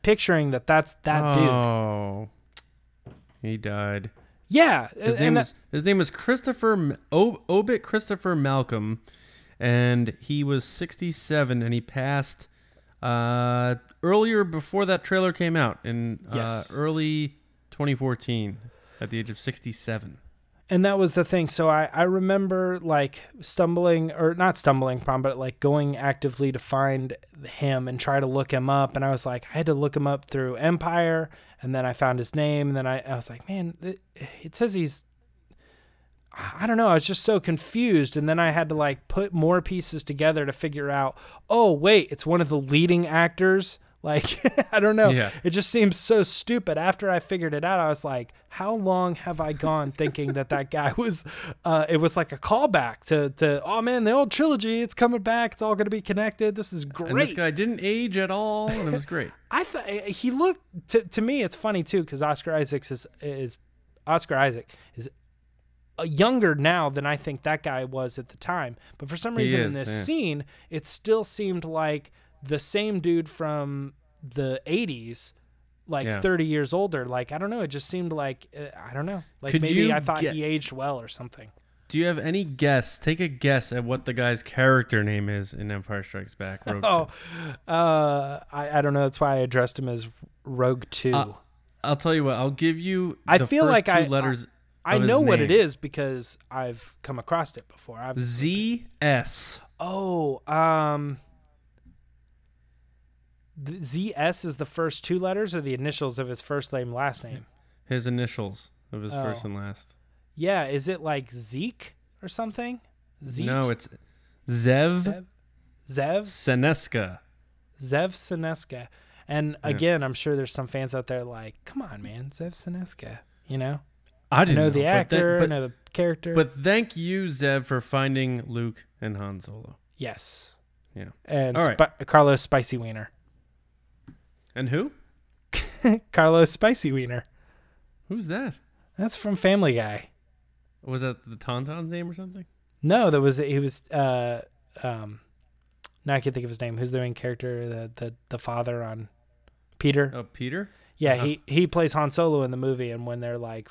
picturing that's that dude. Oh, he died. Yeah, his name is Christopher Obit Christopher Malcolm, and he was 67, and he passed earlier before that trailer came out in early 2014, at the age of 67. And that was the thing. So I remember like not stumbling upon, but like going actively to find him and try to look him up. And I was like, I had to look him up through Empire. And then I found his name. And then I was like, man, it says I don't know. I was just so confused. And then I had to like put more pieces together to figure out, oh, wait, it's one of the leading actors. Like, I don't know. Yeah. It just seems so stupid. After I figured it out, I was like, how long have I gone thinking that guy was, it was like a callback to, oh man, the old trilogy, it's coming back. It's all going to be connected. This is great. And this guy didn't age at all. And it was great. I thought he looked, to me, it's funny too, because Oscar Isaac is younger now than I think that guy was at the time. But for some reason in this scene, it still seemed like the same dude from the 80s, like 30 years older. Like, I don't know. It just seemed like, I don't know. Like maybe I thought he aged well or something. Do you have any guess? Take a guess at what the guy's character name is in Empire Strikes Back. Rogue 2. I don't know. That's why I addressed him as Rogue 2. I'll tell you what. I'll give you I the feel first like two letters I of know his what name. it is because I've come across it before. ZS. Oh, the ZS is the first two letters or the initials of his first name, last name? His initials of his first and last. Yeah, is it like Zeke or something? Zeet? No, it's Zev Seneska. Zev Seneska. And again, I'm sure there's some fans out there like, come on, man, Zev Seneska, you know? I didn't know the actor, I know the character. But thank you, Zev, for finding Luke and Han Solo. Yes. Yeah. And all right. Carlos Spicy Wiener. And who? Carlos Spicy Wiener. Who's that? That's from Family Guy. Was that the Tauntaun's name or something? No, he was now I can't think of his name. Who's the main character? The father on Peter. Oh, Peter? Yeah, he plays Han Solo in the movie, and when they're like,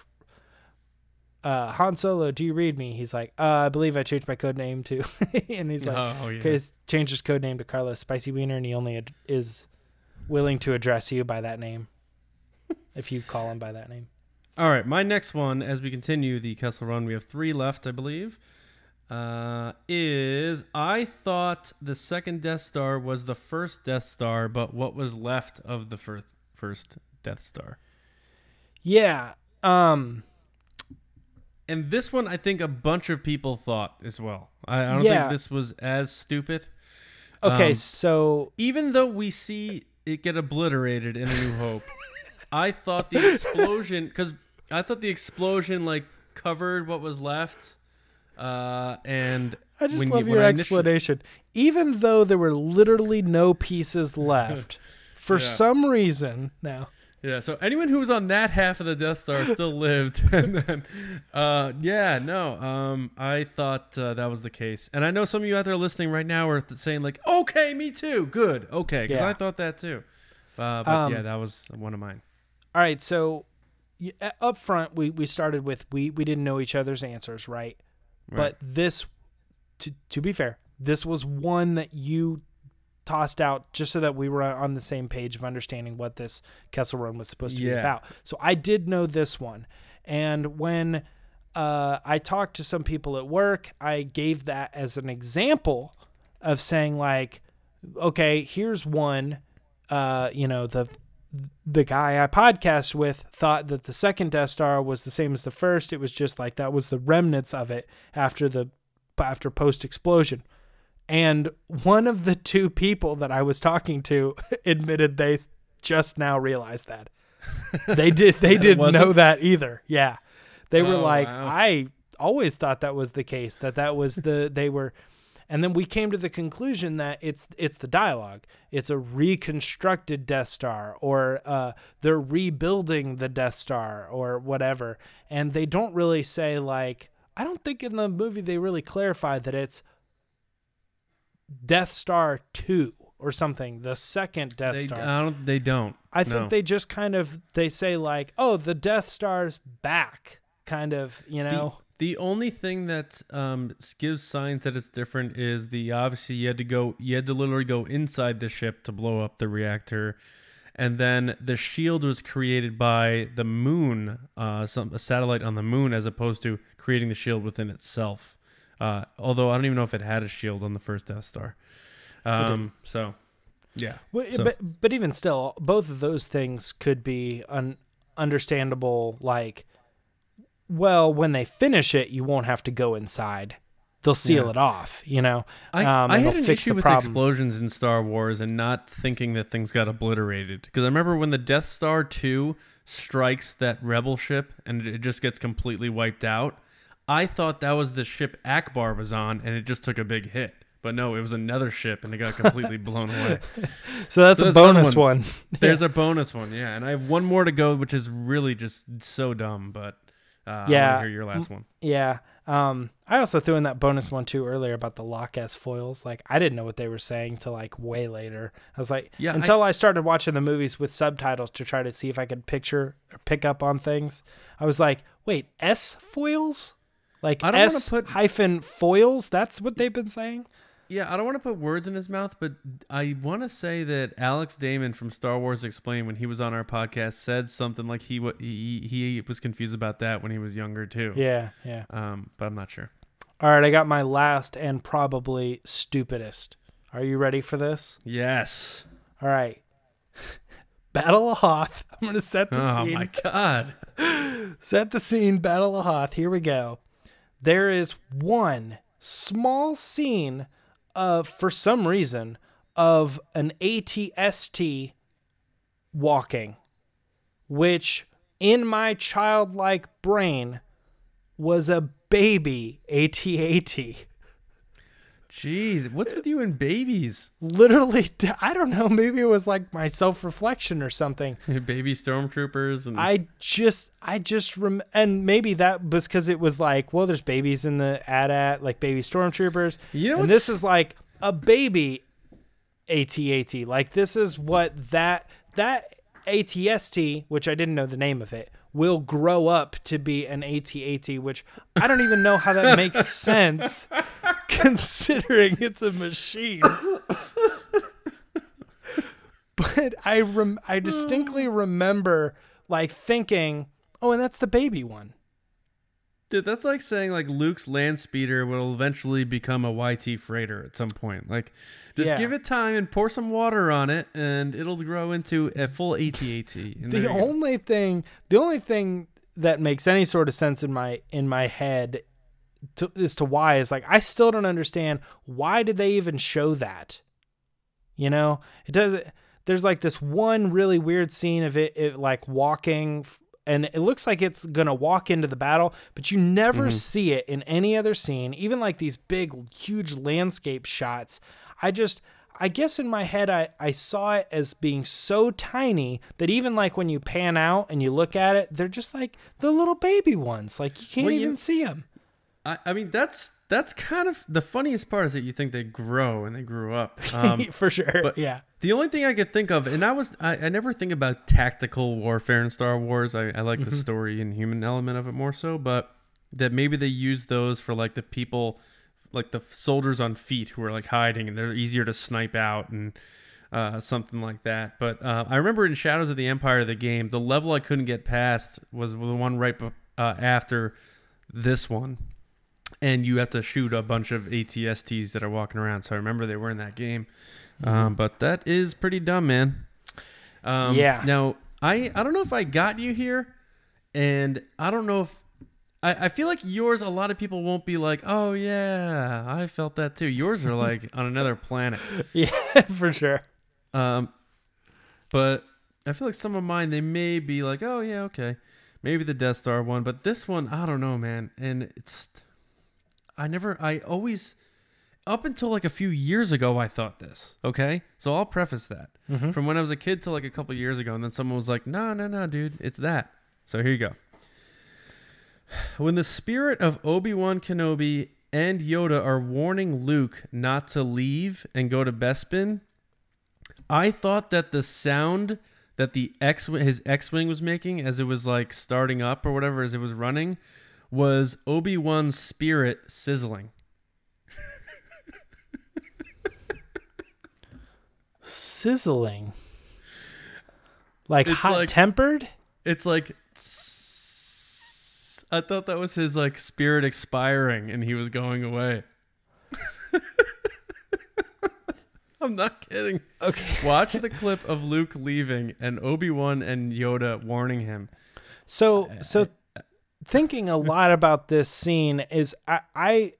Han Solo, do you read me? He's like, I believe I changed my code name to and he's like, he's changed his code name to Carlos Spicy Wiener, and he only is willing to address you by that name if you call him by that name. All right, my next one, as we continue the Kessel Run, we have 3 left, I believe, is I thought the second Death Star was the first Death Star, but what was left of the first Death Star. Yeah. And this one, I think a bunch of people thought as well. I don't think this was as stupid. Okay, so even though we see it get obliterated in A New Hope, I thought the explosion, like, covered what was left. And I just love your explanation. Even though there were literally no pieces left, for some reason now. Yeah, so anyone who was on that half of the Death Star still lived. And then, I thought that was the case. And I know some of you out there listening right now are saying, like, okay, me too. Good. Okay, because I thought that too. But that was one of mine. All right, so up front, we started with we didn't know each other's answers, right? But this, to be fair, this was one that you tossed out just so that we were on the same page of understanding what this Kessel Run was supposed to be about. So I did know this one. And when I talked to some people at work, I gave that as an example of saying, like, okay, here's one, the guy I podcast with thought that the second Death Star was the same as the first. It was just like that was the remnants of it after post-explosion. And one of the 2 people that I was talking to admitted they just now realized that. They didn't know that either. Yeah. They were like, wow. I always thought that was the case, that was they were. And then we came to the conclusion that it's the dialogue. It's a reconstructed Death Star, or they're rebuilding the Death Star or whatever. And they don't really say, like, I don't think in the movie they really clarify that it's Death Star 2 or something, the second Death Star. They don't. I think they just kind of, they say, like, oh, the Death Star's back, kind of, you know. The only thing that gives signs that it's different is obviously you had to literally go inside the ship to blow up the reactor, And then the shield was created by the moon, a satellite on the moon, as opposed to creating the shield within itself. Although I don't even know if it had a shield on the first Death Star. So, yeah. Well, So- but even still, both of those things could be understandable. Like, well, when they finish it, you won't have to go inside. They'll seal it off, you know. I and had they'll an fix issue the with problem. explosions in Star Wars and not thinking that things got obliterated. Because I remember when the Death Star 2 strikes that rebel ship and it just gets completely wiped out, I thought that was the ship Akbar was on and it just took a big hit. But no, it was another ship and it got completely blown away. So that's a bonus another one. There's a bonus one, yeah. And I have one more to go, which is really just so dumb. But I want to hear your last one. Yeah. I also threw in that bonus one too earlier about the Lock S foils. Like, I didn't know what they were saying till like way later. I was like, until I started watching the movies with subtitles to try to see if I could picture or pick up on things. I was like, wait, S foils? Like I don't S wanna put- hyphen foils? That's what they've been saying? Yeah, I don't want to put words in his mouth, but I want to say that Alex Damon from Star Wars Explained, when he was on our podcast, said something like he was confused about that when he was younger too. Yeah. But I'm not sure. All right, I got my last and probably stupidest. Are you ready for this? Yes. All right. Battle of Hoth. I'm going to set the Oh scene. my God. Set the scene, Battle of Hoth. Here we go. There is one small scene of, for some reason, of an AT-ST walking, which in my childlike brain was a baby AT-AT. Jeez, what's with you and babies? Literally, I don't know, maybe it was like my self-reflection or something. Baby stormtroopers and And maybe that was because it was like, well, there's babies in the AT-AT, like baby stormtroopers. You know and this is like a baby AT-AT. Like, this is what that AT-ST, which I didn't know the name of it, will grow up to be an AT-AT, which I don't even know how that makes sense considering it's a machine. But I distinctly remember like thinking, oh, and that's the baby one. Dude, that's like saying like Luke's land speeder will eventually become a YT freighter at some point. Like, just give it time and pour some water on it, and it'll grow into a full AT-AT. The only thing that makes any sort of sense in my head as to why is like, I still don't understand, why did they even show that? You know, it doesn't. There's like this one really weird scene of it like walking. And it looks like it's going to walk into the battle, but you never see it in any other scene, even like these big, huge landscape shots. I guess in my head, I saw it as being so tiny that even like when you pan out and you look at it, they're just like the little baby ones. Like, you can't even see them. I mean, that's kind of the funniest part, is that you think they grow and they grew up. For sure. But yeah. The only thing I could think of, and I never think about tactical warfare in Star Wars. I like the story and human element of it more so, but that maybe they use those for like the people, like the soldiers on feet who are like hiding and they're easier to snipe out and something like that. But I remember in Shadows of the Empire, the game, the level I couldn't get past was the one right after this one. And you have to shoot a bunch of AT-STs that are walking around. So I remember they were in that game. But that is pretty dumb, man. Yeah. Now, I don't know if I got you here. And I don't know if... I feel like yours, a lot of people won't be like, oh, yeah, I felt that too. Yours are like on another planet. Yeah, for sure. But I feel like some of mine, they may be like, oh, yeah, okay. Maybe the Death Star one. But this one, I don't know, man. And it's... I always, up until like a few years ago, I thought this, okay? So I'll preface that. From when I was a kid till like a couple years ago, and then someone was like, no, dude, it's that. So here you go. When the spirit of Obi-Wan Kenobi and Yoda are warning Luke not to leave and go to Bespin, I thought that the sound that his X-Wing was making as it was like starting up or whatever, as it was running, was Obi-Wan's spirit sizzling. Sizzling. Like It's hot-tempered? It's like I thought that was his like spirit expiring and he was going away. I'm not kidding. Okay. Watch the clip of Luke leaving and Obi-Wan and Yoda warning him. So thinking a lot about this scene is I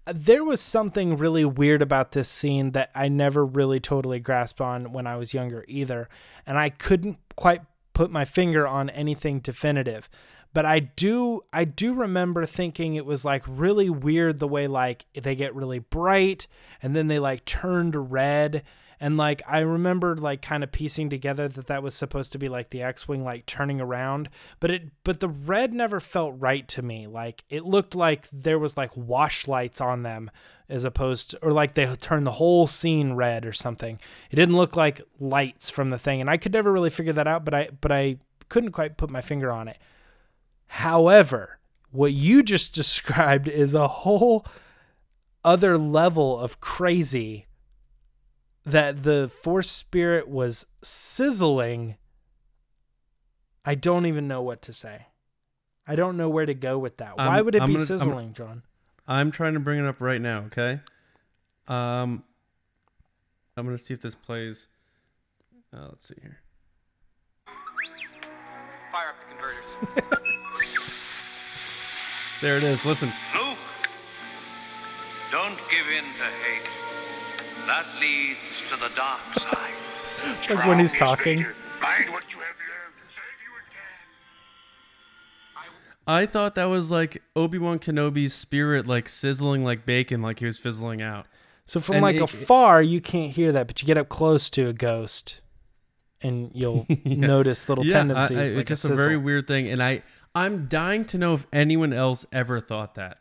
there was something really weird about this scene that I never really totally grasped on when I was younger either. And I couldn't quite put my finger on anything definitive. But I do remember thinking it was like really weird the way like they get really bright and then they like turn to red. And like I remember like kind of piecing together that was supposed to be like the X-Wing like turning around, but the red never felt right to me. Like it looked like there was like wash lights on them as opposed to, or like they turned the whole scene red or something. It didn't look like lights from the thing, and I could never really figure that out, but I couldn't quite put my finger on it. However, what you just described is a whole other level of crazy. That the Force spirit was sizzling. I don't even know what to say. I don't know where to go with that. Why would it be sizzling, John? I'm trying to bring it up right now, okay? I'm going to see if this plays. Let's see here. Fire up the converters. There it is. Listen. Luke, don't give in to hate. That leads to the dark side. It's like when he's talking. Find what you have learned and save you again. I thought that was like Obi-Wan Kenobi's spirit like sizzling like bacon, like he was fizzling out. So from like afar, you can't hear that, but you get up close to a ghost and you'll notice little tendencies. It's just a very weird thing. And I'm dying to know if anyone else ever thought that.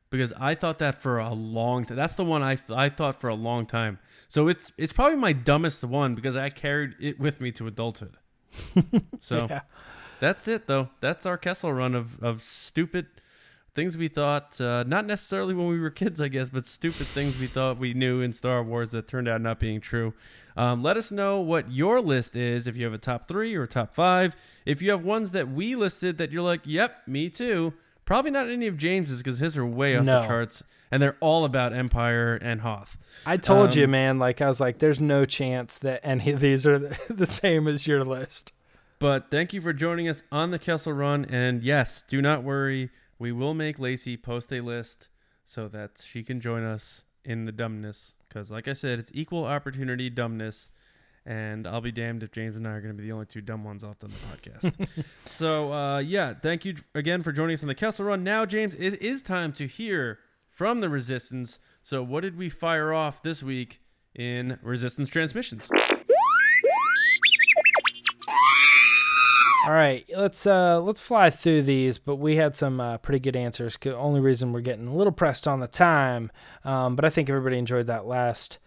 Because I thought that for a long time. That's the one I thought for a long time. So it's probably my dumbest one because I carried it with me to adulthood. So That's it, though. That's our Kessel run of stupid things we thought, not necessarily when we were kids, I guess, but stupid things we thought we knew in Star Wars that turned out not being true. Let us know what your list is, if you have a top 3 or a top 5. If you have ones that we listed that you're like, yep, me too. Probably not any of James's because his are way off the charts, and they're all about Empire and Hoth. I told you, man. Like I was like, there's no chance that any of these are the same as your list. But thank you for joining us on the Kessel Run, and yes, do not worry. We will make Lacey post a list so that she can join us in the dumbness. Because like I said, it's equal opportunity dumbness. And I'll be damned if James and I are going to be the only two dumb ones left on the podcast. So, thank you again for joining us on the Kessel Run. Now, James, it is time to hear from the Resistance. So what did we fire off this week in Resistance Transmissions? All right, let's fly through these, but we had some pretty good answers. Only reason we're getting a little pressed on the time, but I think everybody enjoyed that last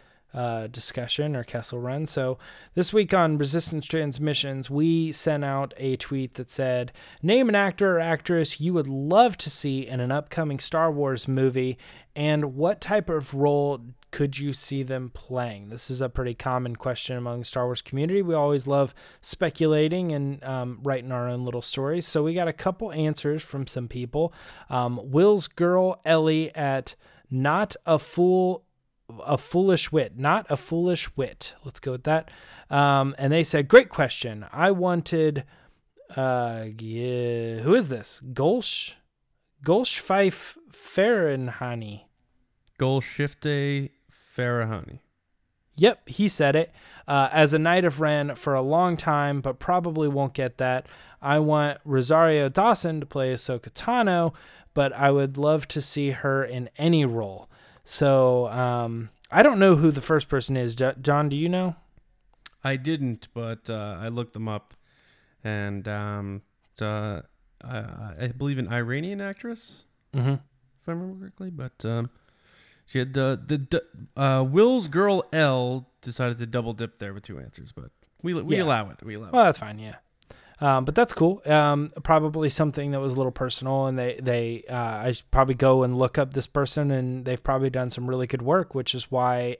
discussion or Kessel Run. So this week on Resistance Transmissions, we sent out a tweet that said, name an actor or actress you would love to see in an upcoming Star Wars movie, and what type of role could you see them playing? This is a pretty common question among the Star Wars community. We always love speculating and writing our own little stories. So we got a couple answers from some people. Will's girl Ellie at Not a Foolish Wit. Not a Foolish Wit. Let's go with that. And they said, great question. I wanted, who is this? Golshfife Farahani. Golshifte Farahani. Yep, he said it. As a Knight of Ren for a long time, but probably won't get that. I want Rosario Dawson to play Ahsoka Tano, but I would love to see her in any role. So I don't know who the first person is. John, do you know? I didn't, but I looked them up, and I believe an Iranian actress, if I remember correctly. But she had Will's girl L decided to double dip there with two answers, but we allow it. Well, that's fine, yeah. But that's cool. Probably something that was a little personal, and I should probably go and look up this person, and they've probably done some really good work, which is why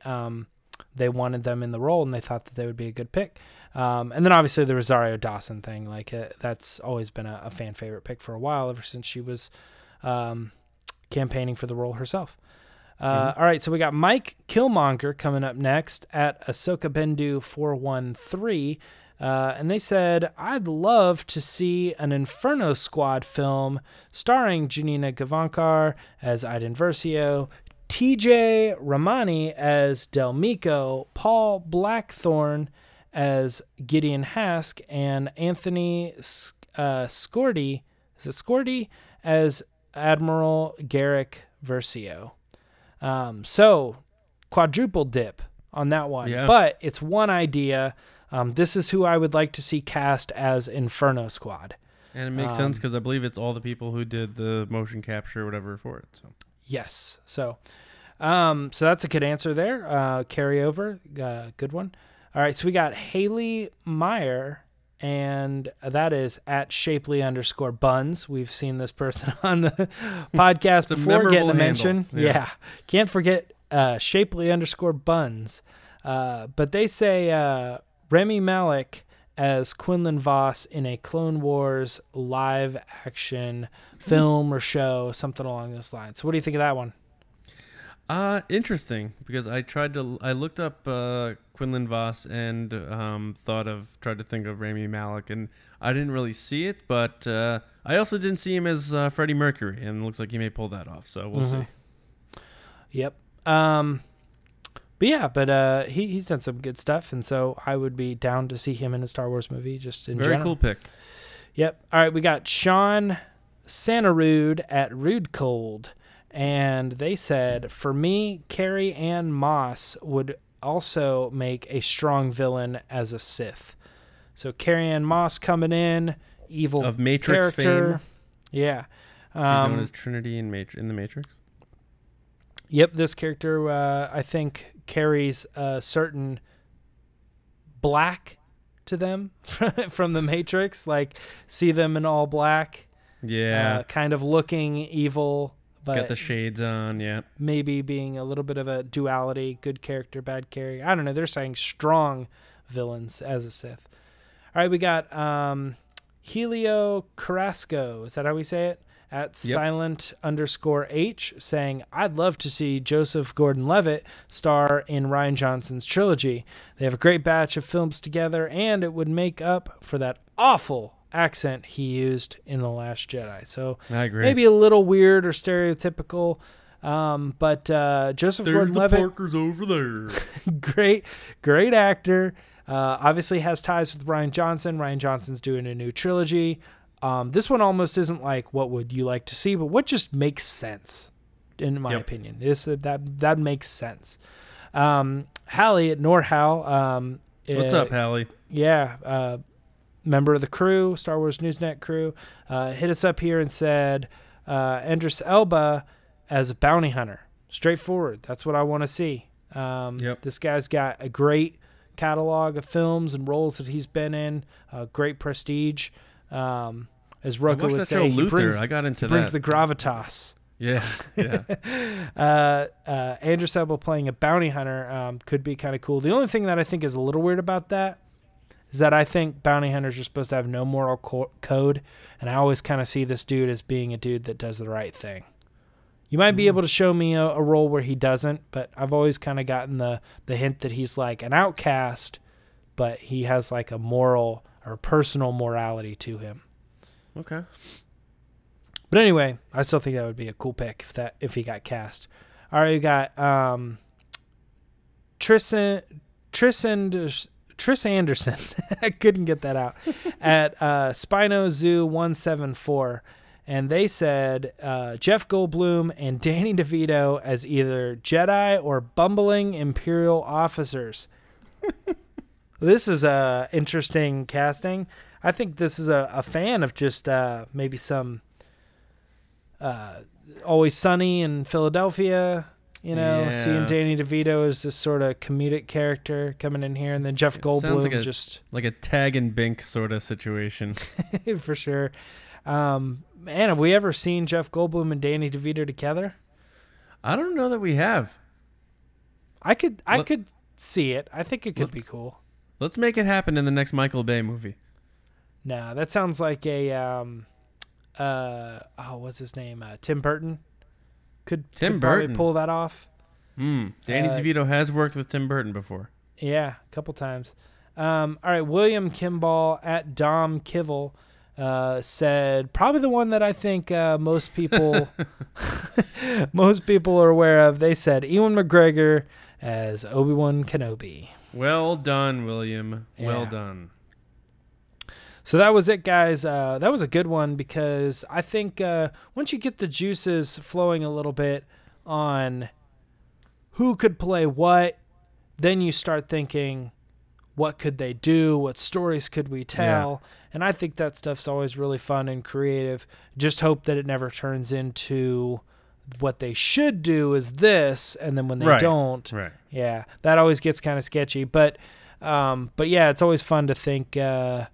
they wanted them in the role and they thought that they would be a good pick. And then obviously the Rosario Dawson thing, like that's always been a fan favorite pick for a while, ever since she was campaigning for the role herself. All right, so we got Mike Killmonger coming up next at Ahsoka Bendu 413. And they said, I'd love to see an Inferno Squad film starring Janina Gavankar as Iden Versio, TJ Ramani as Del Meeko, Paul Blackthorne as Gideon Hask, and Anthony Scordy, is it Scordy, as Admiral Garrick Versio. So quadruple dip on that one, but it's one idea. This is who I would like to see cast as Inferno Squad. And it makes sense because I believe it's all the people who did the motion capture or whatever for it. So yes. So that's a good answer there. Carry over. Good one. All right. So we got Haley Meyer, and that is at Shapely_Buns. We've seen this person on the podcast before getting a mention. Yeah. Can't forget Shapely_Buns. But they say Remy Malek as Quinlan Voss in a Clone Wars live action film or show, something along those lines. So what do you think of that one? Interesting, because I looked up Quinlan Voss and tried to think of Rami Malek, and I didn't really see it, but I also didn't see him as Freddie Mercury, and it looks like he may pull that off, so we'll see. Yep. But he's done some good stuff, and so I would be down to see him in a Star Wars movie, just in general. Very cool pick. Yep. All right, we got Sean Santarude at Rude Cold, and they said, for me, Carrie Ann Moss would also make a strong villain as a Sith. So Carrie Ann Moss coming in, evil of Matrix character. fame. Yeah. She's known as Trinity in the Matrix. Yep, this character, I think, carries a certain black to them from the Matrix. Like, see them in all black. Yeah. Kind of looking evil, but got the shades on, yeah. Maybe being a little bit of a duality, good character, bad character. I don't know. They're saying strong villains as a Sith. All right, we got Helio Carrasco. Is that how we say it? At Silent_H saying, I'd love to see Joseph Gordon-Levitt star in Rian Johnson's trilogy. They have a great batch of films together, and it would make up for that awful accent he used in The Last Jedi. So I agree. Maybe a little weird or stereotypical, but Joseph Gordon-Levitt, the Parkers over there. great actor. Obviously has ties with Rian Johnson. Rian Johnson's doing a new trilogy. This one almost isn't like what would you like to see, but what just makes sense, in my opinion. That makes sense. Hallie at Norhal. What's up, Hallie? Yeah, member of the crew, Star Wars Newsnet crew, hit us up here and said, Andres Elba as a bounty hunter. Straightforward. That's what I want to see. This guy's got a great catalog of films and roles that he's been in, great prestige. As Rocco would say, he brings the gravitas. Yeah. Andrew Elba playing a bounty hunter could be kind of cool. The only thing that I think is a little weird about that is that I think bounty hunters are supposed to have no moral code, and I always kind of see this dude as being a dude that does the right thing. You might be able to show me a role where he doesn't, but I've always kind of gotten the hint that he's like an outcast, but he has like a moral or personal morality to him. Okay. But anyway, I still think that would be a cool pick if he got cast. All right, you got Triss Anderson. I couldn't get that out. At Spino Zoo 174. And they said Jeff Goldblum and Danny DeVito as either Jedi or bumbling Imperial officers. This is a interesting casting. I think this is a fan of just maybe some Always Sunny in Philadelphia, seeing Danny DeVito as this sort of comedic character coming in here, and then Jeff Goldblum like a Tag and Bink sort of situation. For sure. Man, have we ever seen Jeff Goldblum and Danny DeVito together? I don't know that we have. I could see it. I think it could be cool. Let's make it happen in the next Michael Bay movie. No, that sounds like a what's his name? Tim Burton. Could probably pull that off. Danny DeVito has worked with Tim Burton before. Yeah, a couple times. All right, William Kimball at Dom Kivel said probably the one that I think most people are aware of. They said Ewan McGregor as Obi-Wan Kenobi. Well done, William. Yeah. Well done. So that was it, guys. That was a good one because I think once you get the juices flowing a little bit on who could play what, then you start thinking, what could they do? What stories could we tell? Yeah. And I think that stuff's always really fun and creative. Just hope that it never turns into what they should do is this, and then when they don't, yeah, that always gets kind of sketchy. But yeah, it's always fun to think, of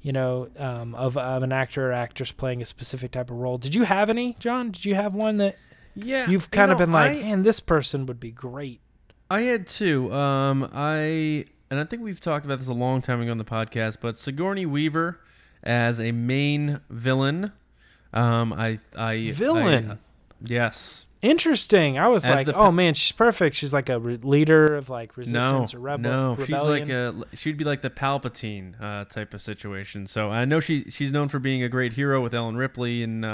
an actor or actress playing a specific type of role. Did you have any, John? Did you have one that you've kind of been like, man, this person would be great? I had two. And I think we've talked about this a long time ago on the podcast, but Sigourney Weaver as a main villain. Yes. Interesting. I was like, oh man, she's perfect. She's like a leader of like resistance or rebellion. She'd be like the Palpatine type of situation. So I know she's known for being a great hero with Ellen Ripley and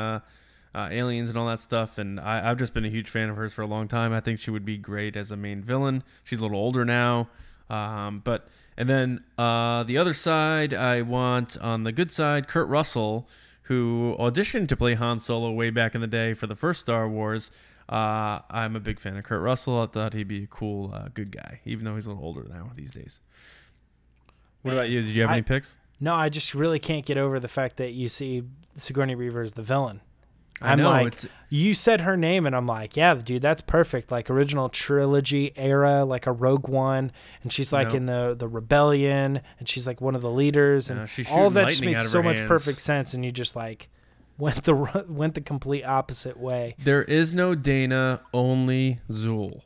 Aliens and all that stuff. And I've just been a huge fan of hers for a long time. I think she would be great as a main villain. She's a little older now. And then the other side, I want on the good side, Kurt Russell, who auditioned to play Han Solo way back in the day for the first Star Wars. I'm a big fan of Kurt Russell. I thought he'd be a cool, good guy, even though he's a little older now these days. What about you? Did you have any picks? No, I just really can't get over the fact that you see Sigourney Weaver as the villain. You said her name, and I'm like, yeah, dude, that's perfect. Like original trilogy era, like a Rogue One, and she's like in the rebellion, and she's like one of the leaders, and all that just makes so much perfect sense. And you just like went the complete opposite way. There is no Dana, only Zool.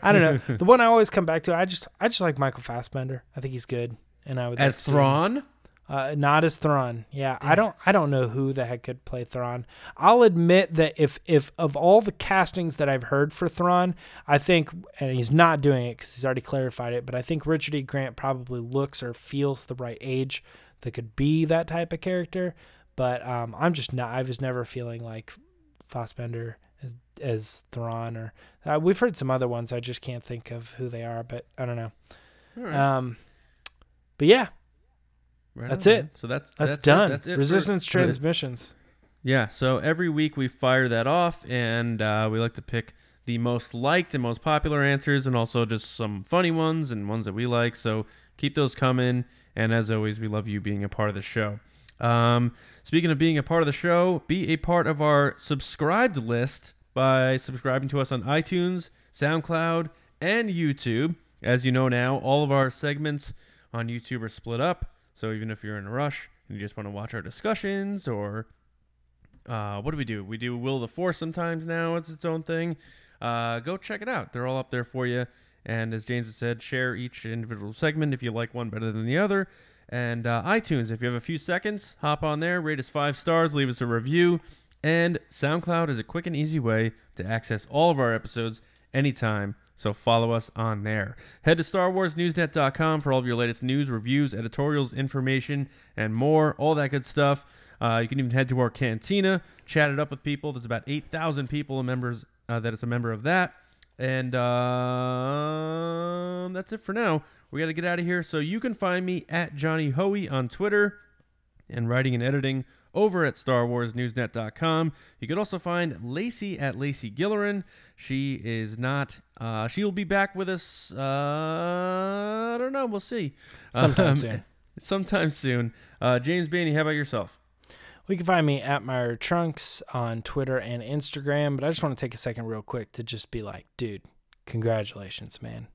I don't know. The one I always come back to, I just like Michael Fassbender. I think he's good, and I would as Thrawn. Not as Thrawn. Yeah, I don't know who the heck could play Thrawn. I'll admit that if of all the castings that I've heard for Thrawn, I think, and he's not doing it because he's already clarified it, but I think Richard E. Grant probably looks or feels the right age that could be that type of character. But I'm just not. I was never feeling like Fassbender as Thrawn, or we've heard some other ones. I just can't think of who they are, but I don't know. Right. But yeah. Right that's on, it. Man. So that's done. That's it. Resistance transmissions. Yeah. So every week we fire that off, and we like to pick the most liked and most popular answers, and also just some funny ones and ones that we like. So keep those coming. And as always, we love you being a part of the show. Speaking of being a part of the show, be a part of our subscribed list by subscribing to us on iTunes, SoundCloud, and YouTube. As you know now, all of our segments on YouTube are split up. So even if you're in a rush and you just want to watch our discussions, or what do? We do Will of the Force sometimes now. It's its own thing. Go check it out. They're all up there for you. And as James has said, share each individual segment if you like one better than the other. And iTunes, if you have a few seconds, hop on there, rate us 5 stars, leave us a review. And SoundCloud is a quick and easy way to access all of our episodes anytime. So follow us on there. Head to StarWarsNewsNet.com for all of your latest news, reviews, editorials, information, and more. All that good stuff. You can even head to our Cantina, chat it up with people. There's about 8,000 people members that is a member of that. And that's it for now. We got to get out of here. So you can find me at Johnny Hoey on Twitter, and writing and editing over at StarWarsNewsNet.com. You could also find Lacey at Lacey Gillerin. She is not. She'll be back with us. I don't know. We'll see. Sometime soon. Sometime soon. James Baney, how about yourself? You can find me at Meyer Trunks on Twitter and Instagram. But I just want to take a second real quick to just be like, dude, congratulations, man.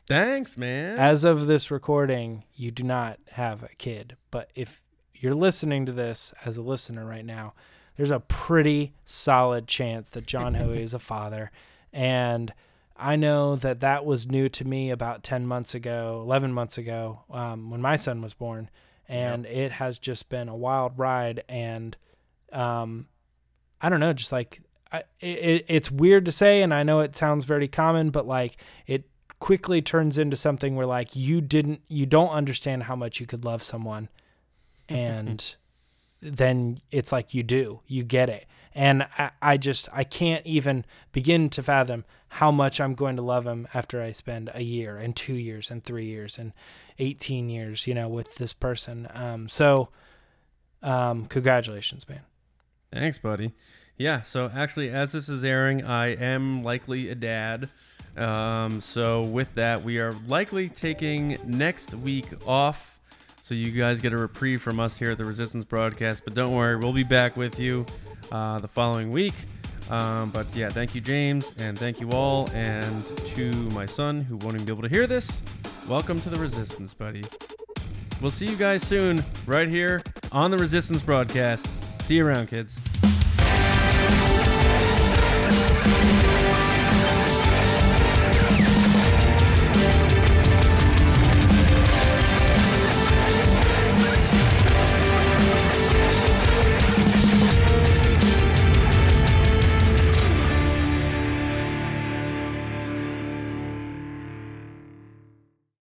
Thanks, man. As of this recording, you do not have a kid. But if you're listening to this as a listener right now, there's a pretty solid chance that John Hoey is a father. And I know that was new to me about 10 months ago, 11 months ago, when my son was born. And it has just been a wild ride. And I don't know, just like it's weird to say, and I know it sounds very common, but like it quickly turns into something where like you don't understand how much you could love someone, and then it's like you get it. And I can't even begin to fathom how much I'm going to love him after I spend a year and 2 years and 3 years and 18 years, with this person. So congratulations, man. Thanks, buddy. Yeah, so actually, as this is airing, I am likely a dad. So with that, we are likely taking next week off. So you guys get a reprieve from us here at the Resistance Broadcast. But don't worry, we'll be back with you the following week. But yeah, thank you, James, and thank you all. And to my son, who won't even be able to hear this, welcome to the Resistance, buddy. We'll see you guys soon, right here on the Resistance Broadcast. See you around, kids.